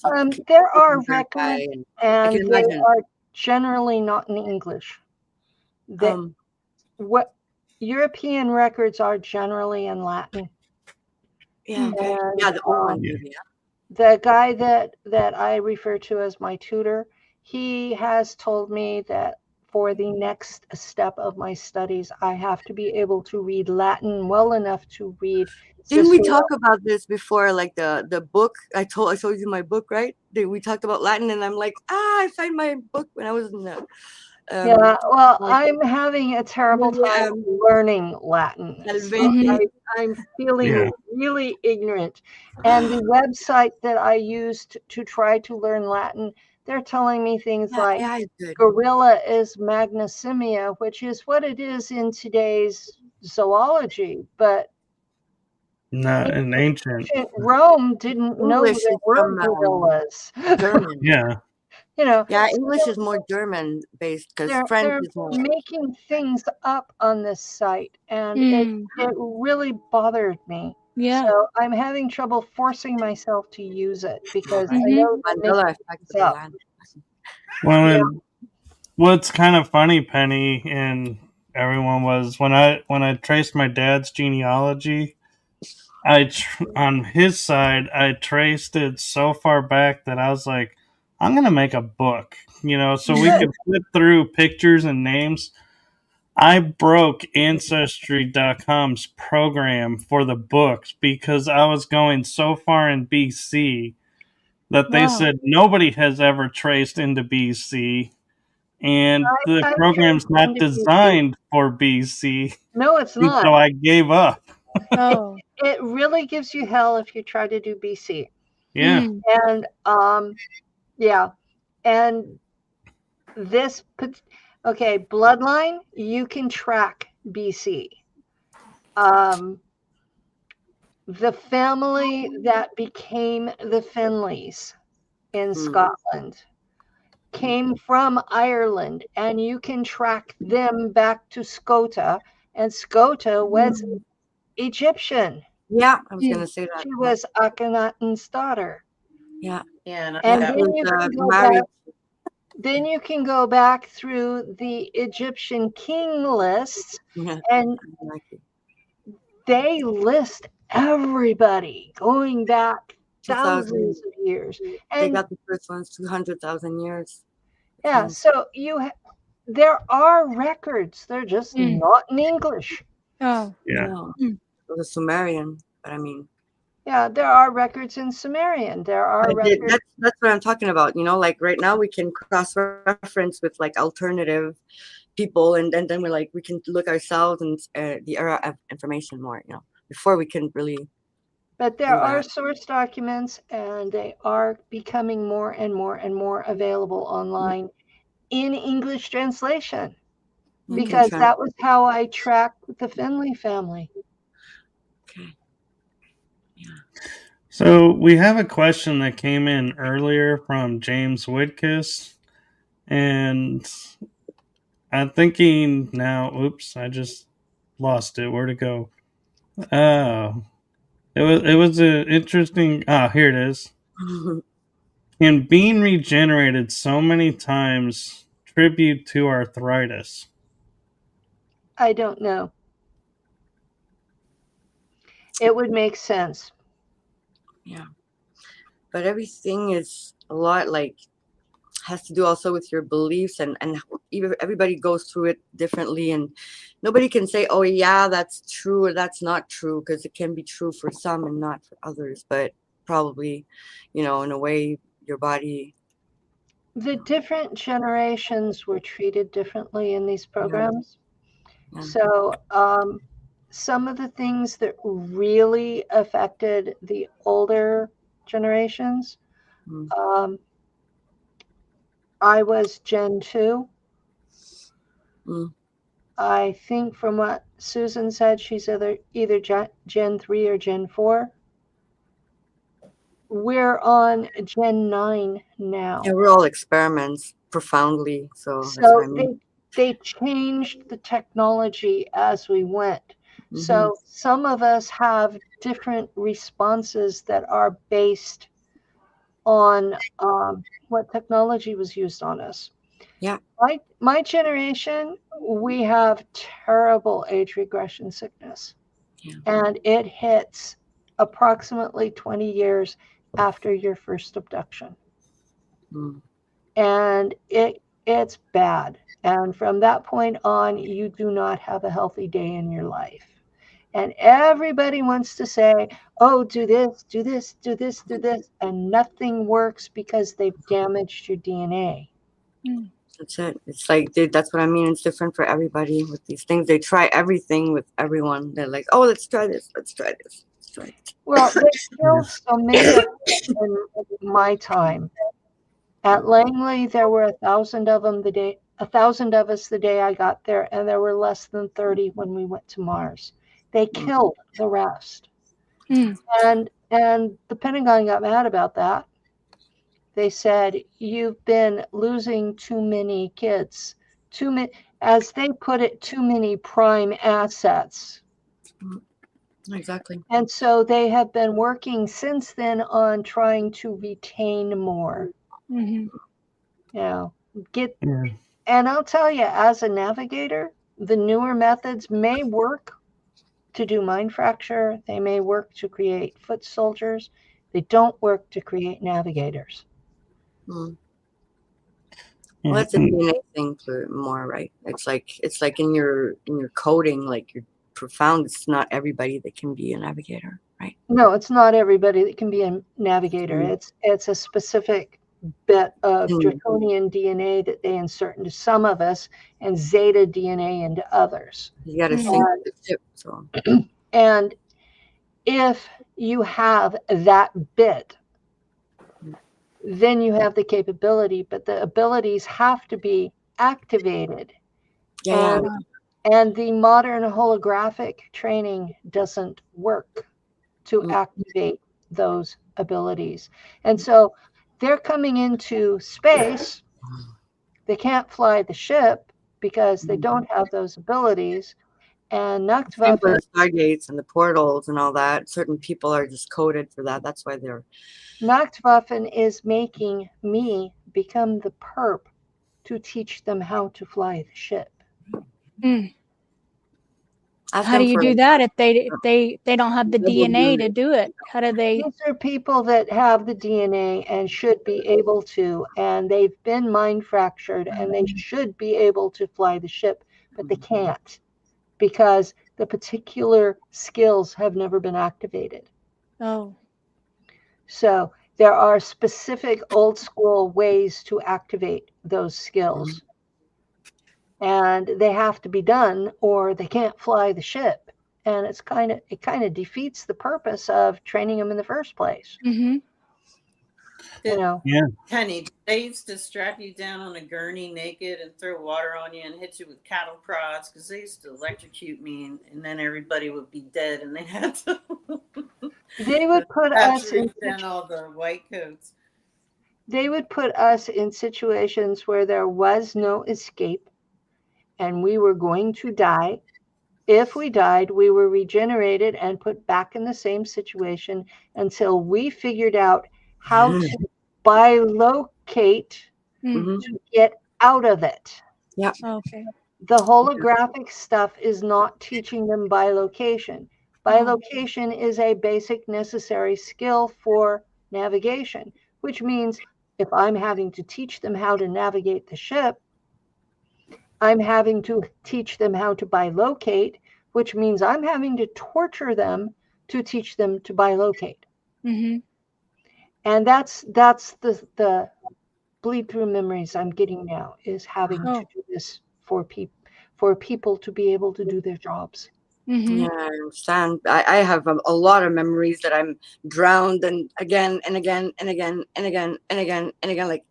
There are records, and they are generally not in English. What European records are generally in Latin. Yeah, and, yeah, the old one. The guy that I refer to as my tutor, he has told me that for the next step of my studies, I have to be able to read Latin well enough to read Didn't we talk about this before? Like the book I showed you my book, right? We talked about Latin, and I'm like, I find my book when I was in the. Yeah, well, I'm having a terrible time learning Latin. So I'm feeling really ignorant. And the website that I used to try to learn Latin, they're telling me things like gorilla is magnosimia, which is what it is in today's zoology. But not an ancient Rome didn't know English there were gorillas. German. Yeah. You know, yeah, English is more German based because French is more making things up on this site, and it really bothered me. Yeah. So I'm having trouble forcing myself to use it because I know Mandela effect. Well, and what's kind of funny, Penny, and everyone, was when I traced my dad's genealogy. On his side, I traced it so far back that I was like, I'm gonna make a book, so we could flip through pictures and names. I broke Ancestry.com's program for the books because I was going so far in BC that they said nobody has ever traced into BC, and the program's not designed for BC. No, it's not. So I gave up. Oh. It really gives you hell if you try to do BC. Yeah. And yeah. And this bloodline, you can track BC. The family that became the Finleys in Scotland came from Ireland, and you can track them back to Scota, and Scota was Egyptian. Yeah, I was going to say that. She was Akhenaten's daughter. Yeah. Yeah. And then you can go back through the Egyptian king lists, and they list everybody going back thousands of years. And they got the first ones 200,000 years. Yeah, so there are records. They're just not in English. Oh, yeah. The Sumerian, but I mean. Yeah, there are records in Sumerian. There are records. That's what I'm talking about. Like right now we can cross-reference with like alternative people, and then we're like we can look ourselves and the era of information more. Before we can really. But there are source documents, and they are becoming more and more and more available online in English translation, because that was how I tracked the Finley family. Okay. Yeah. So we have a question that came in earlier from James Whitkiss, and I'm thinking now, oops, I just lost it. Where'd it go? Oh, it was an interesting. Here it is. Can being regenerated so many times tribute to arthritis? I don't know. It would make sense. Yeah. But everything is a lot has to do also with your beliefs, and everybody goes through it differently, and nobody can say, oh yeah, that's true or that's not true, because it can be true for some and not for others. But probably, in a way, your body. The different generations were treated differently in these programs. Yeah. So some of the things that really affected the older generations, I was Gen 2. I think from what Susan said, she's either Gen 3 or Gen 4. We're on Gen 9 now. Yeah, we're all experiments profoundly. So that's what I mean. They changed the technology as we went. So some of us have different responses that are based on what technology was used on us. Yeah. My generation, we have terrible age regression sickness. Yeah. And it hits approximately 20 years after your first abduction. And it's bad. And from that point on, you do not have a healthy day in your life. And everybody wants to say, oh, do this, do this, do this, do this. And nothing works because they've damaged your DNA. That's it. It's like, that's what I mean. It's different for everybody with these things. They try everything with everyone. They're like, oh, let's try this. Let's try this. Let's try it. Well, they killed so many of them in my time. At Langley, there were 1,000 of them 1,000 of us the day I got there, and there were less than 30 when we went to Mars. They killed the rest. And the Pentagon got mad about that. They said, you've been losing too many kids, too many, as they put it, too many prime assets. Exactly. And so they have been working since then on trying to retain more. You know, and I'll tell you, as a navigator, the newer methods may work to do mind fracture. They may work to create foot soldiers. They don't work to create navigators. Well, it's a DNA thing for more, right? It's like in your coding, like you're profound. It's not everybody that can be a navigator, right? No, it's not everybody that can be a navigator. It's a specific bit of draconian DNA that they insert into some of us and zeta DNA into others. You got to sync the ship. So. And if you have that bit, then you have the capability, but the abilities have to be activated. And the modern holographic training doesn't work to activate those abilities. And so they're coming into space. They can't fly the ship because they don't have those abilities. And Nachtwaffen, stargates and the portals and all that. Certain people are just coded for that. That's why they're. Nachtwaffen is making me become the perp to teach them how to fly the ship. How do you do that if they don't have the DNA to do it? How do they? These are people that have the DNA and should be able to, and they've been mind fractured, and they should be able to fly the ship, but they can't because the particular skills have never been activated. Oh. So there are specific old school ways to activate those skills. And they have to be done or they can't fly the ship. And it kind of defeats the purpose of training them in the first place. Mm-hmm. You know. Yeah. Penny, they used to strap you down on a gurney naked and throw water on you and hit you with cattle prods because they used to electrocute me and then everybody would be dead and they had to. They would put us in all the white coats. They would put us in situations where there was no escape and we were going to die. If we died, we were regenerated and put back in the same situation until we figured out how to bilocate to get out of it. Yeah. Okay. The holographic stuff is not teaching them bilocation. Bilocation is a basic necessary skill for navigation, which means if I'm having to teach them how to navigate the ship, I'm having to teach them how to bilocate, which means I'm having to torture them to teach them to bilocate. Mm-hmm. And that's the bleed through memories I'm getting now, is having to do this for people to be able to do their jobs. Mm-hmm. Yeah, I understand. I have a lot of memories that I'm drowned and again and again and again and again and again and again, like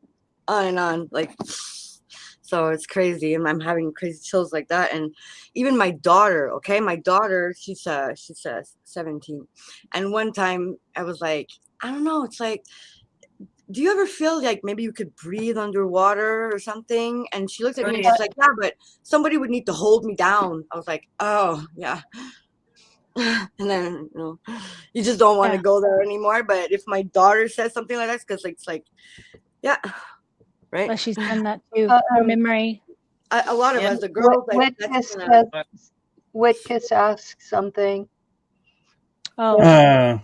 on and on, like. So it's crazy, and I'm having crazy chills like that. And even my daughter, she's 17, and one time I was like, I don't know, it's like, do you ever feel like maybe you could breathe underwater or something? And she looked at me and she's like, yeah, but somebody would need to hold me down. I was like, oh yeah. And then you just don't want to go there anymore. But if my daughter says something like that, because it's like, yeah. Right. Well, she's done that too. Her memory. A lot of us, the girls. Whitkiss asks something. Oh.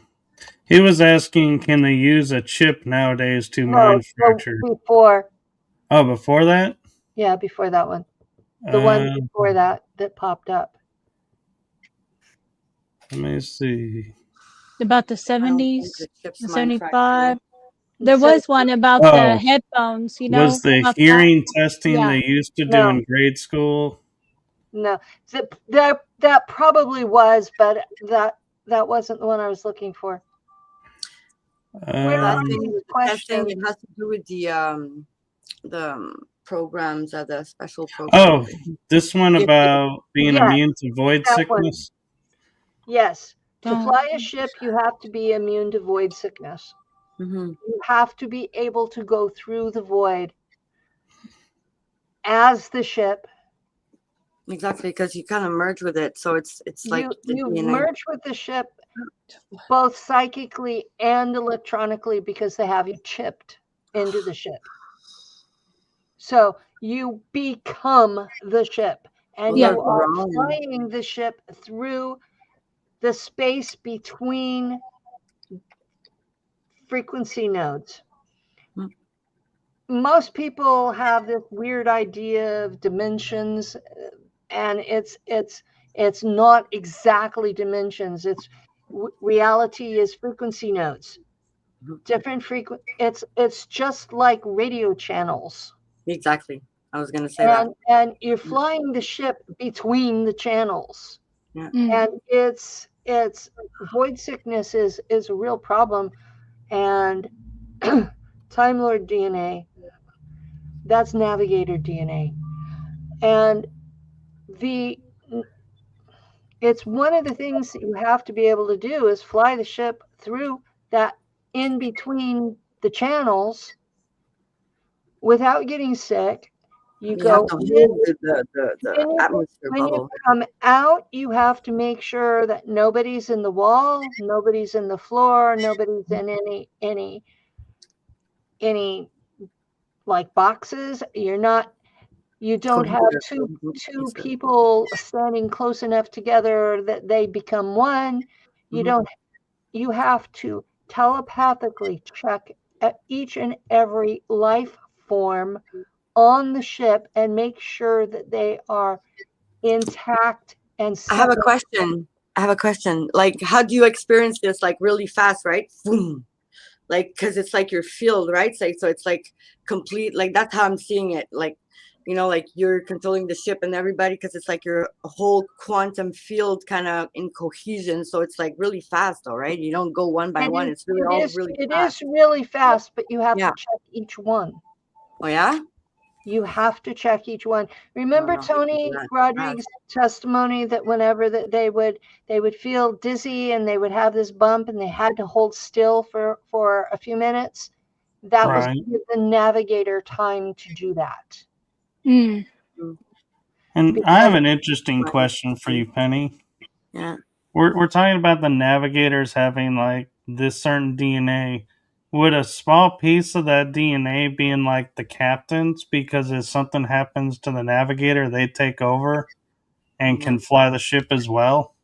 He was asking, can they use a chip nowadays to mind fracture? Before. Oh, before that? Yeah, before that one. The one before that popped up. Let me see. About the I don't think 70s, the ship's the manufactured. 75. There was one about the headphones, you know. Was the about hearing testing Yeah. they used to do No. in grade school? No, that probably was, but that wasn't the one I was looking for. We're That asking thing these with the testing, questions. it has to do with the programs, the special programs. Oh, this one Yeah. about being Yeah, immune to void that one. sickness? Yes, to Don't- fly a ship, you have to be immune to void sickness. Mhm. You have to be able to go through the void as the ship. Exactly, because you kind of merge with it, so it's like the You DNA. merge with the ship both psychically and electronically because they have you chipped into the ship. So you become the ship, and Yeah. you are Wrong. flying the ship through the space between frequency nodes. Hmm. Most people have this weird idea of dimensions, and it's not exactly dimensions. It's reality is frequency nodes. Different it's just like radio channels. Exactly. I was gonna say that. And you're flying the ship between the channels. Yeah. And it's void sickness is a real problem. And Time Lord DNA, that's navigator DNA. And it's one of the things that you have to be able to do is fly the ship through that in between the channels without getting sick. You go have to hold the atmosphere when you bubble. come out, you have to make sure that nobody's in the wall, nobody's in the floor, nobody's in any like boxes. You don't have two people standing close enough together that they become one. You have to telepathically check each and every life form on the ship and make sure that they are intact and I have a separate. question. Like, how do you experience this? Like, really fast, right? Boom. Like, because it's like your field, right? So it's like complete. Like, that's how I'm seeing it. Like, like you're controlling the ship and everybody, because it's like your whole quantum field kind of in cohesion. So it's like really fast, all right? You don't go one by one. It's really all really fast. It is really fast, but you have Yeah. to check each one. Oh yeah. You have to check each one. Remember Tony Rodriguez's testimony that whenever that they would feel dizzy and they would have this bump and they had to hold still for a few minutes. That was to give the navigator time to do that. Mm. And I have an interesting question for you, Penny. Yeah. We're talking about the navigators having like this certain DNA. Would a small piece of that DNA be in like the captain's, because if something happens to the navigator, they take over and can fly the ship as well?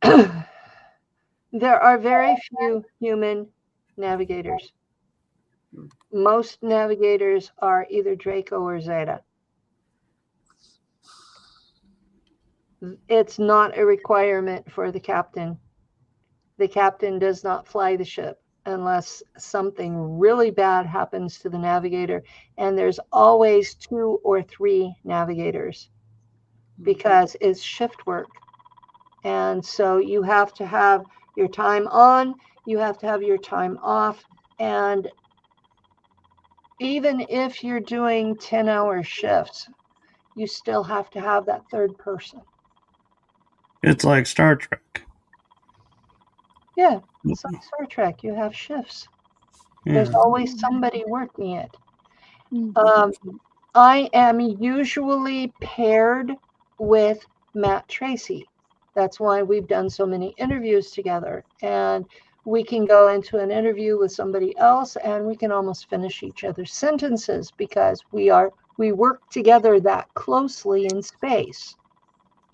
There are very few human navigators. Most navigators are either Draco or Zeta. It's not a requirement for the captain. The captain does not fly the ship unless something really bad happens to the navigator. And there's always 2 or 3 navigators because it's shift work. And so you have to have your time on, you have to have your time off. And even if you're doing 10-hour shifts, you still have to have that third person. It's like Star Trek. Yeah, it's like Star Trek. You have shifts. Yeah. There's always somebody working it. I am usually paired with Matt Tracy. That's why we've done so many interviews together. And we can go into an interview with somebody else and we can almost finish each other's sentences because we work together that closely in space.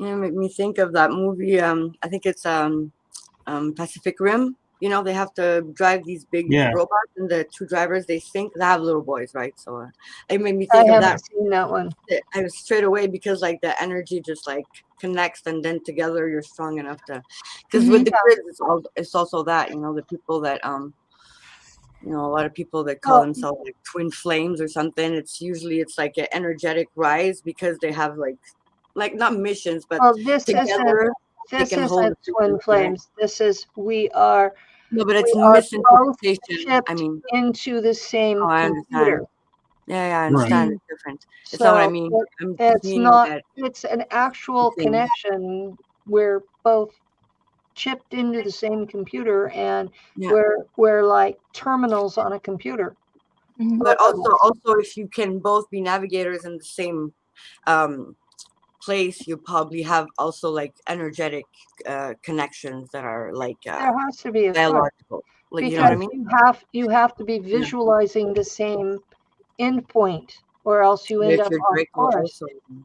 Make me think of that movie. I think it's Pacific Rim, You know, they have to drive these big Yeah. robots, and the two drivers, they have little boys, right? So it made me I think of haven't that. seen that one. I was straight away, because like the energy just like connects, and then together you're strong enough to. Because with the kids, it's also that, you know, the people that you know, a lot of people that call themselves like twin flames or something. It's like an energetic rise, because they have like not missions, but together they can hold isn't twin flames. This is we are but it's both misinterpretation. shipped I mean, into the same I computer. understand. Yeah, I understand. It's different. It's So not what I mean. it's not. It's an actual connection. We're both chipped into the same computer, and we're like terminals on a computer. But also, if you can both be navigators in the same place, you probably have also like energetic connections that are like there has to be a biological. Like, because you know what I mean? you have to be visualizing the same endpoint, or else you end up on course.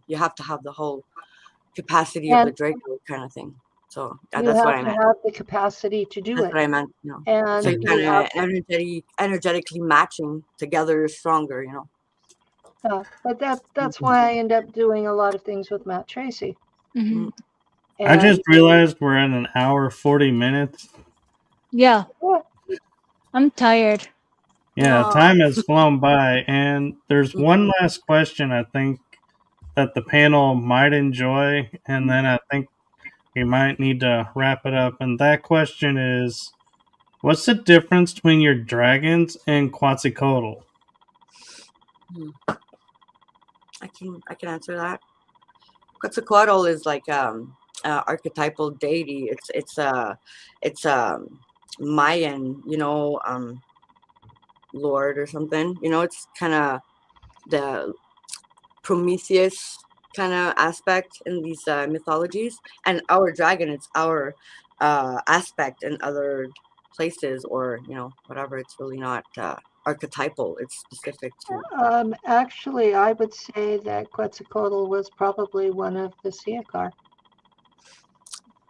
You have to have the whole capacity of the Draco kind of thing. So that's what I meant. You have to have the capacity to do That's what I meant. You know? And so you kind of energetically matching together, you're stronger. You know. But that's why I end up doing a lot of things with Matt Tracy. Mm-hmm. I just realized we're at an hour 40 minutes. Yeah. I'm tired. Yeah, time has flown by, and there's one last question I think that the panel might enjoy, and then I think we might need to wrap it up. And that question is, what's the difference between your dragons and Quetzalcoatl? I can answer that. Quetzalcoatl is like archetypal deity. It's Mayan, you know, lord or something. You know, it's kind of the Prometheus kind of aspect in these mythologies. And our dragon, it's our aspect in other places, or you know, whatever. It's really not archetypal. It's specific to. Actually, I would say that Quetzalcoatl was probably one of the Siakar.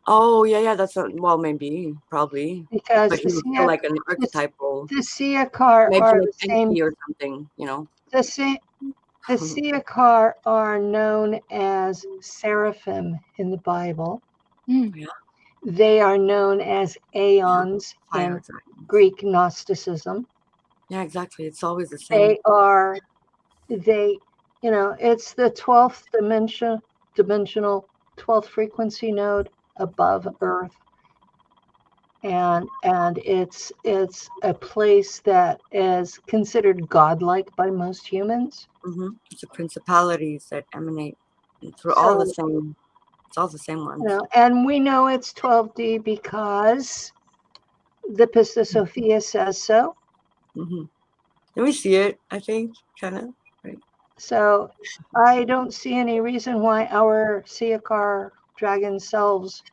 Oh yeah, that's maybe, probably, because but he's still like an archetypal. The Siakar maybe are like the same or something, you know. The Siakar are known as seraphim in the Bible. Yeah. They are known as aeons in Greek Gnosticism. Yeah, exactly. It's always the same. You know, it's the 12th dimensional 12th frequency node above Earth. And it's a place that is considered godlike by most humans. It's the principalities that emanate through all the same. It's all the same ones. You know, and we know it's 12D because the Pista Sophia says so. And we see it, I think, kind of. Right. So I don't see any reason why our Siakar dragon selves,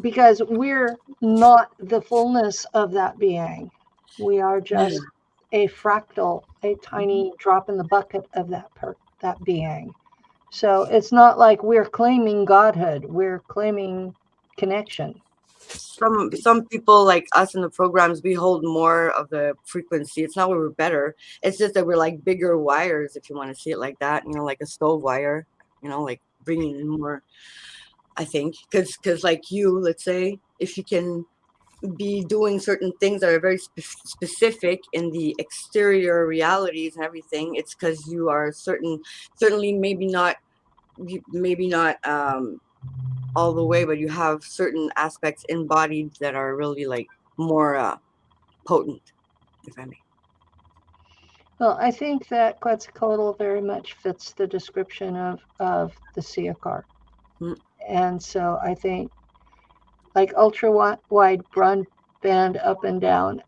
because we're not the fullness of that being. We are just a fractal, a tiny drop in the bucket of that being. So it's not like we're claiming godhood. We're claiming connection. Some people like us in the programs, we hold more of the frequency. It's not that we're better. It's just that we're like bigger wires, if you want to see it like that. You know, like a stove wire. You know, like bringing in more. I think because like you, let's say, if you can be doing certain things that are very specific in the exterior realities and everything, it's because you are certainly maybe not all the way, but you have certain aspects embodied that are really like more potent, if I may. Well, I think that Quetzalcoatl very much fits the description of the Siakar. And so I think like ultra wide broadband up and down.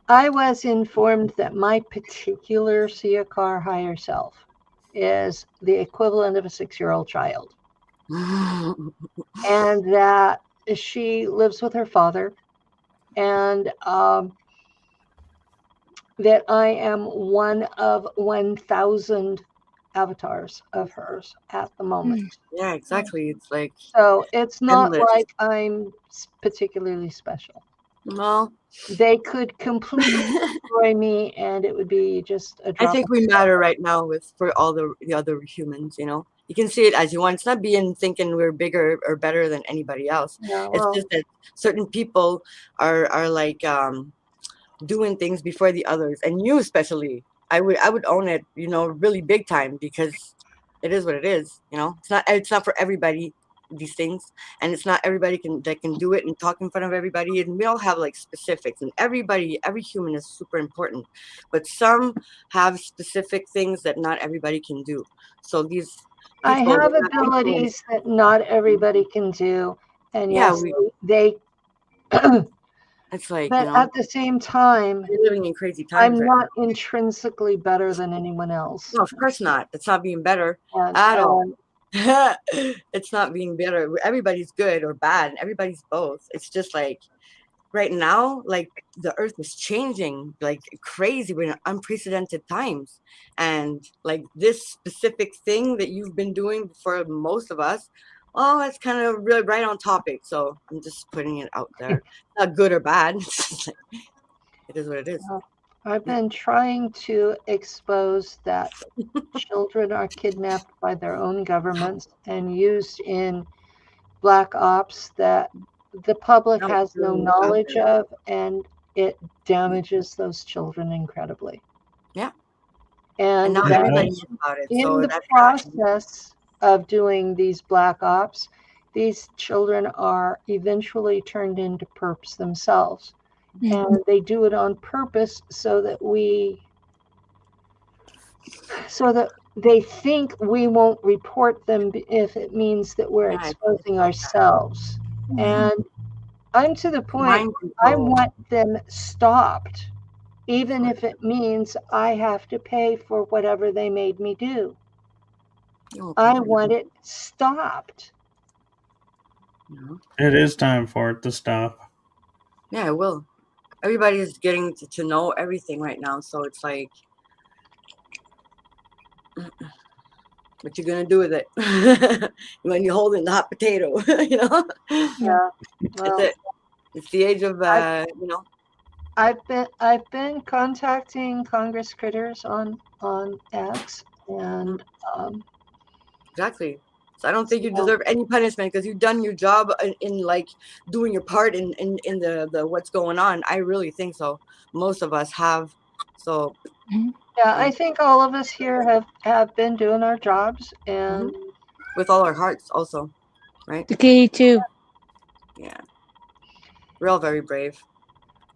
I was informed that my particular Siakar higher self is the equivalent of a 6-year-old child. And that she lives with her father, and that I am one of 1,000 avatars of hers at the moment. Yeah, exactly. It's like, So it's not endless. like I'm particularly special. well, They could completely destroy me, and it would be just a I drop. think we matter right now for all the other humans. You can see it as you want. It's not being thinking we're bigger or better than anybody else. Yeah, It's well, just that certain people are like doing things before the others, and you especially. I would own it, really big time, because it is what it is. It's not for everybody, these things, and it's not everybody that can do it and talk in front of everybody, and we all have like specifics, and every human is super important, but some have specific things that not everybody can do. So these I people, have they're not abilities that not everybody can do, and yeah, yes, they. it's like, But at the same time, we're living in crazy times I'm right not intrinsically better than anyone else. No, of course not. It's not being better And, at all. It's not being better. Everybody's good or bad. Everybody's both. It's just like right now, like the earth is changing like crazy. We're in unprecedented times. And like this specific thing that you've been doing for most of us, oh, it's kind of really right on topic. So I'm just putting it out there. Not good or bad. It is what it is. I've been trying to expose that children are kidnapped by their own governments and used in black ops that the public has no knowledge of, and it damages those children incredibly. Yeah. And now that everybody knows about it. in So the that's process of doing these black ops, these children are eventually turned into perps themselves. And they do it on purpose so that they think we won't report them if it means that we're exposing ourselves. And I'm to the point I want them stopped, even if it means I have to pay for whatever they made me do. I want it stopped. It is time for it to stop. Yeah, it will. Everybody is getting to know everything right now, so it's like, what you gonna do with it when you're holding the hot potato? Yeah. Well, that's it. It's the age of I've been contacting Congress critters on X, and exactly. So I don't think you deserve any punishment because you've done your job in like doing your part in the what's going on. I really think so. Most of us have. So yeah, I think all of us here have been doing our jobs, and with all our hearts also, right? The kitty too. Yeah. We're all very brave.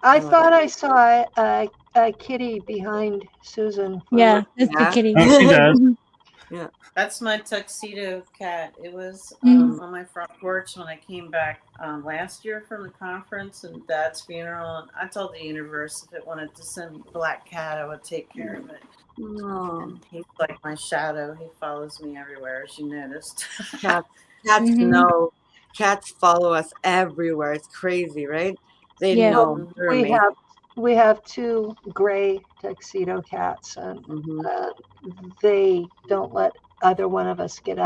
I thought I saw a kitty behind Susan. Yeah, that's the kitty. Oh, she does. Yeah. That's my tuxedo cat. It was on my front porch when I came back last year from the conference and Dad's funeral. And I told the universe if it wanted to send a black cat, I would take care of it. And he's like my shadow. He follows me everywhere, as you noticed. Cats know. Cats follow us everywhere. It's crazy, right? They know. We have two gray tuxedo cats, and they don't let either one of us get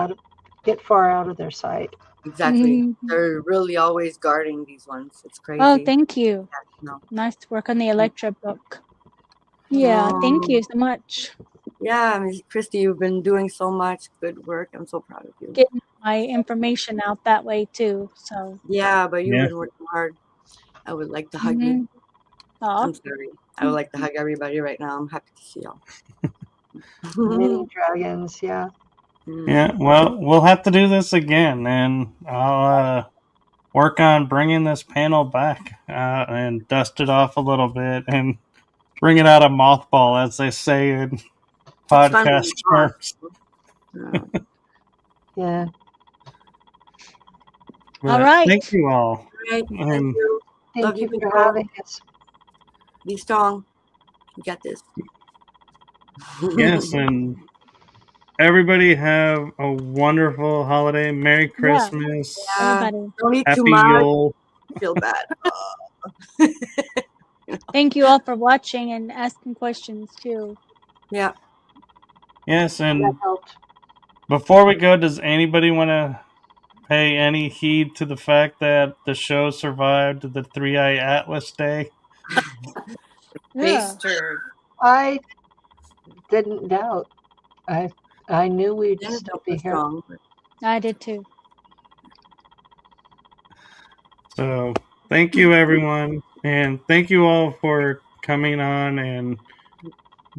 far out of their sight. Exactly. They're really always guarding these ones. It's crazy. Oh, thank you. Nice work on the Electra book. Yeah, thank you so much. Yeah, Ms. Christy, you've been doing so much good work. I'm so proud of you. Getting my information out that way too. So yeah, but you've been working hard. I would like to hug you. I'm sorry. I would like to hug everybody right now. I'm happy to see y'all. Mini dragons, yeah. Yeah, well, we'll have to do this again, and I'll work on bringing this panel back and dust it off a little bit and bring it out of mothball, as they say in podcast terms. Yeah. All right. Thank you all. Right. Thank you. Thank you for having us. Be strong. You got this. Yes, and everybody have a wonderful holiday. Merry Christmas. Yeah. Don't eat Happy too much. Yule. Feel bad. Thank you all for watching and asking questions too. Yeah. Yes, and That helped. before we go, does anybody want to pay any heed to the fact that the show survived the 3-Eye Atlas Day? Yeah. Beast I didn't doubt. I knew we'd Didn't still feel be so here. strong. I did too. So thank you, everyone, and thank you all for coming on and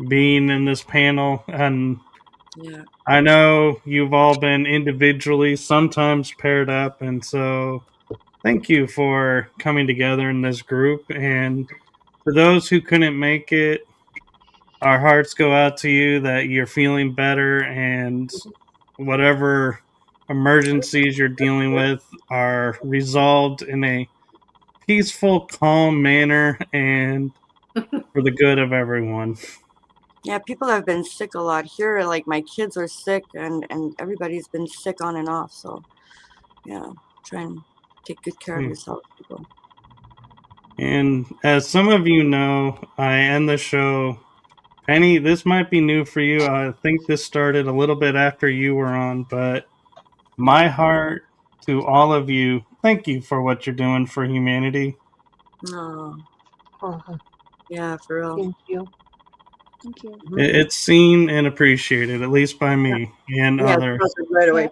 being in this panel. And Yeah. I know you've all been individually, sometimes paired up, and so thank you for coming together in this group. And for those who couldn't make it, our hearts go out to you that you're feeling better, and whatever emergencies you're dealing with are resolved in a peaceful, calm manner and for the good of everyone. Yeah, people have been sick a lot here. Like my kids are sick, and everybody's been sick on and off. So, yeah, try and take good care of yourself, people. And as some of you know, I end the show. Penny, this might be new for you. I think this started a little bit after you were on, but my heart to all of you, thank you for what you're doing for humanity. Oh, Uh-huh. yeah, for real. Thank you. Thank you. It's seen and appreciated, at least by me and Yeah, others. right away.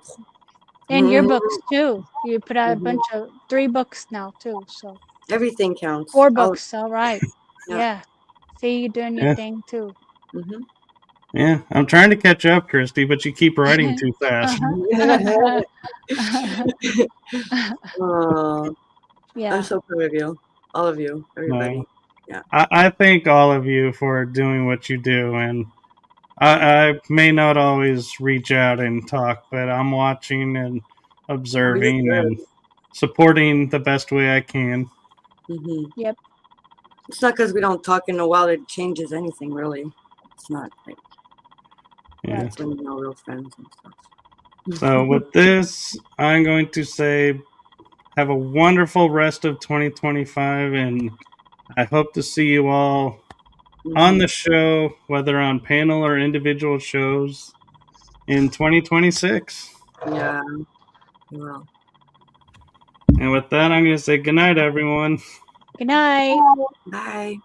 And your Mhm. books too. You put out a Mhm. bunch of 3 books now too. So Everything counts. 4 Oh, books. All right. Yeah. Yeah. See you doing your Yeah. thing too. mhm. Yeah, I'm trying to catch up, Christy, but you keep writing too fast. Oh, Yeah. I'm so proud of you, all of you, everybody. No. Yeah. I thank all of you for doing what you do, and I may not always reach out and talk, but I'm watching and observing Really and supporting the best way I can. hmm Yep. It's not because we don't talk in a while it changes anything, really. It's not like Yeah. that's when you know real friends and stuff. So with this, I'm going to say have a wonderful rest of 2025, and I hope to see you all on the show, whether on panel or individual shows, in 2026. Yeah, you will. And with that, I'm going to say goodnight, everyone. Good night. Bye.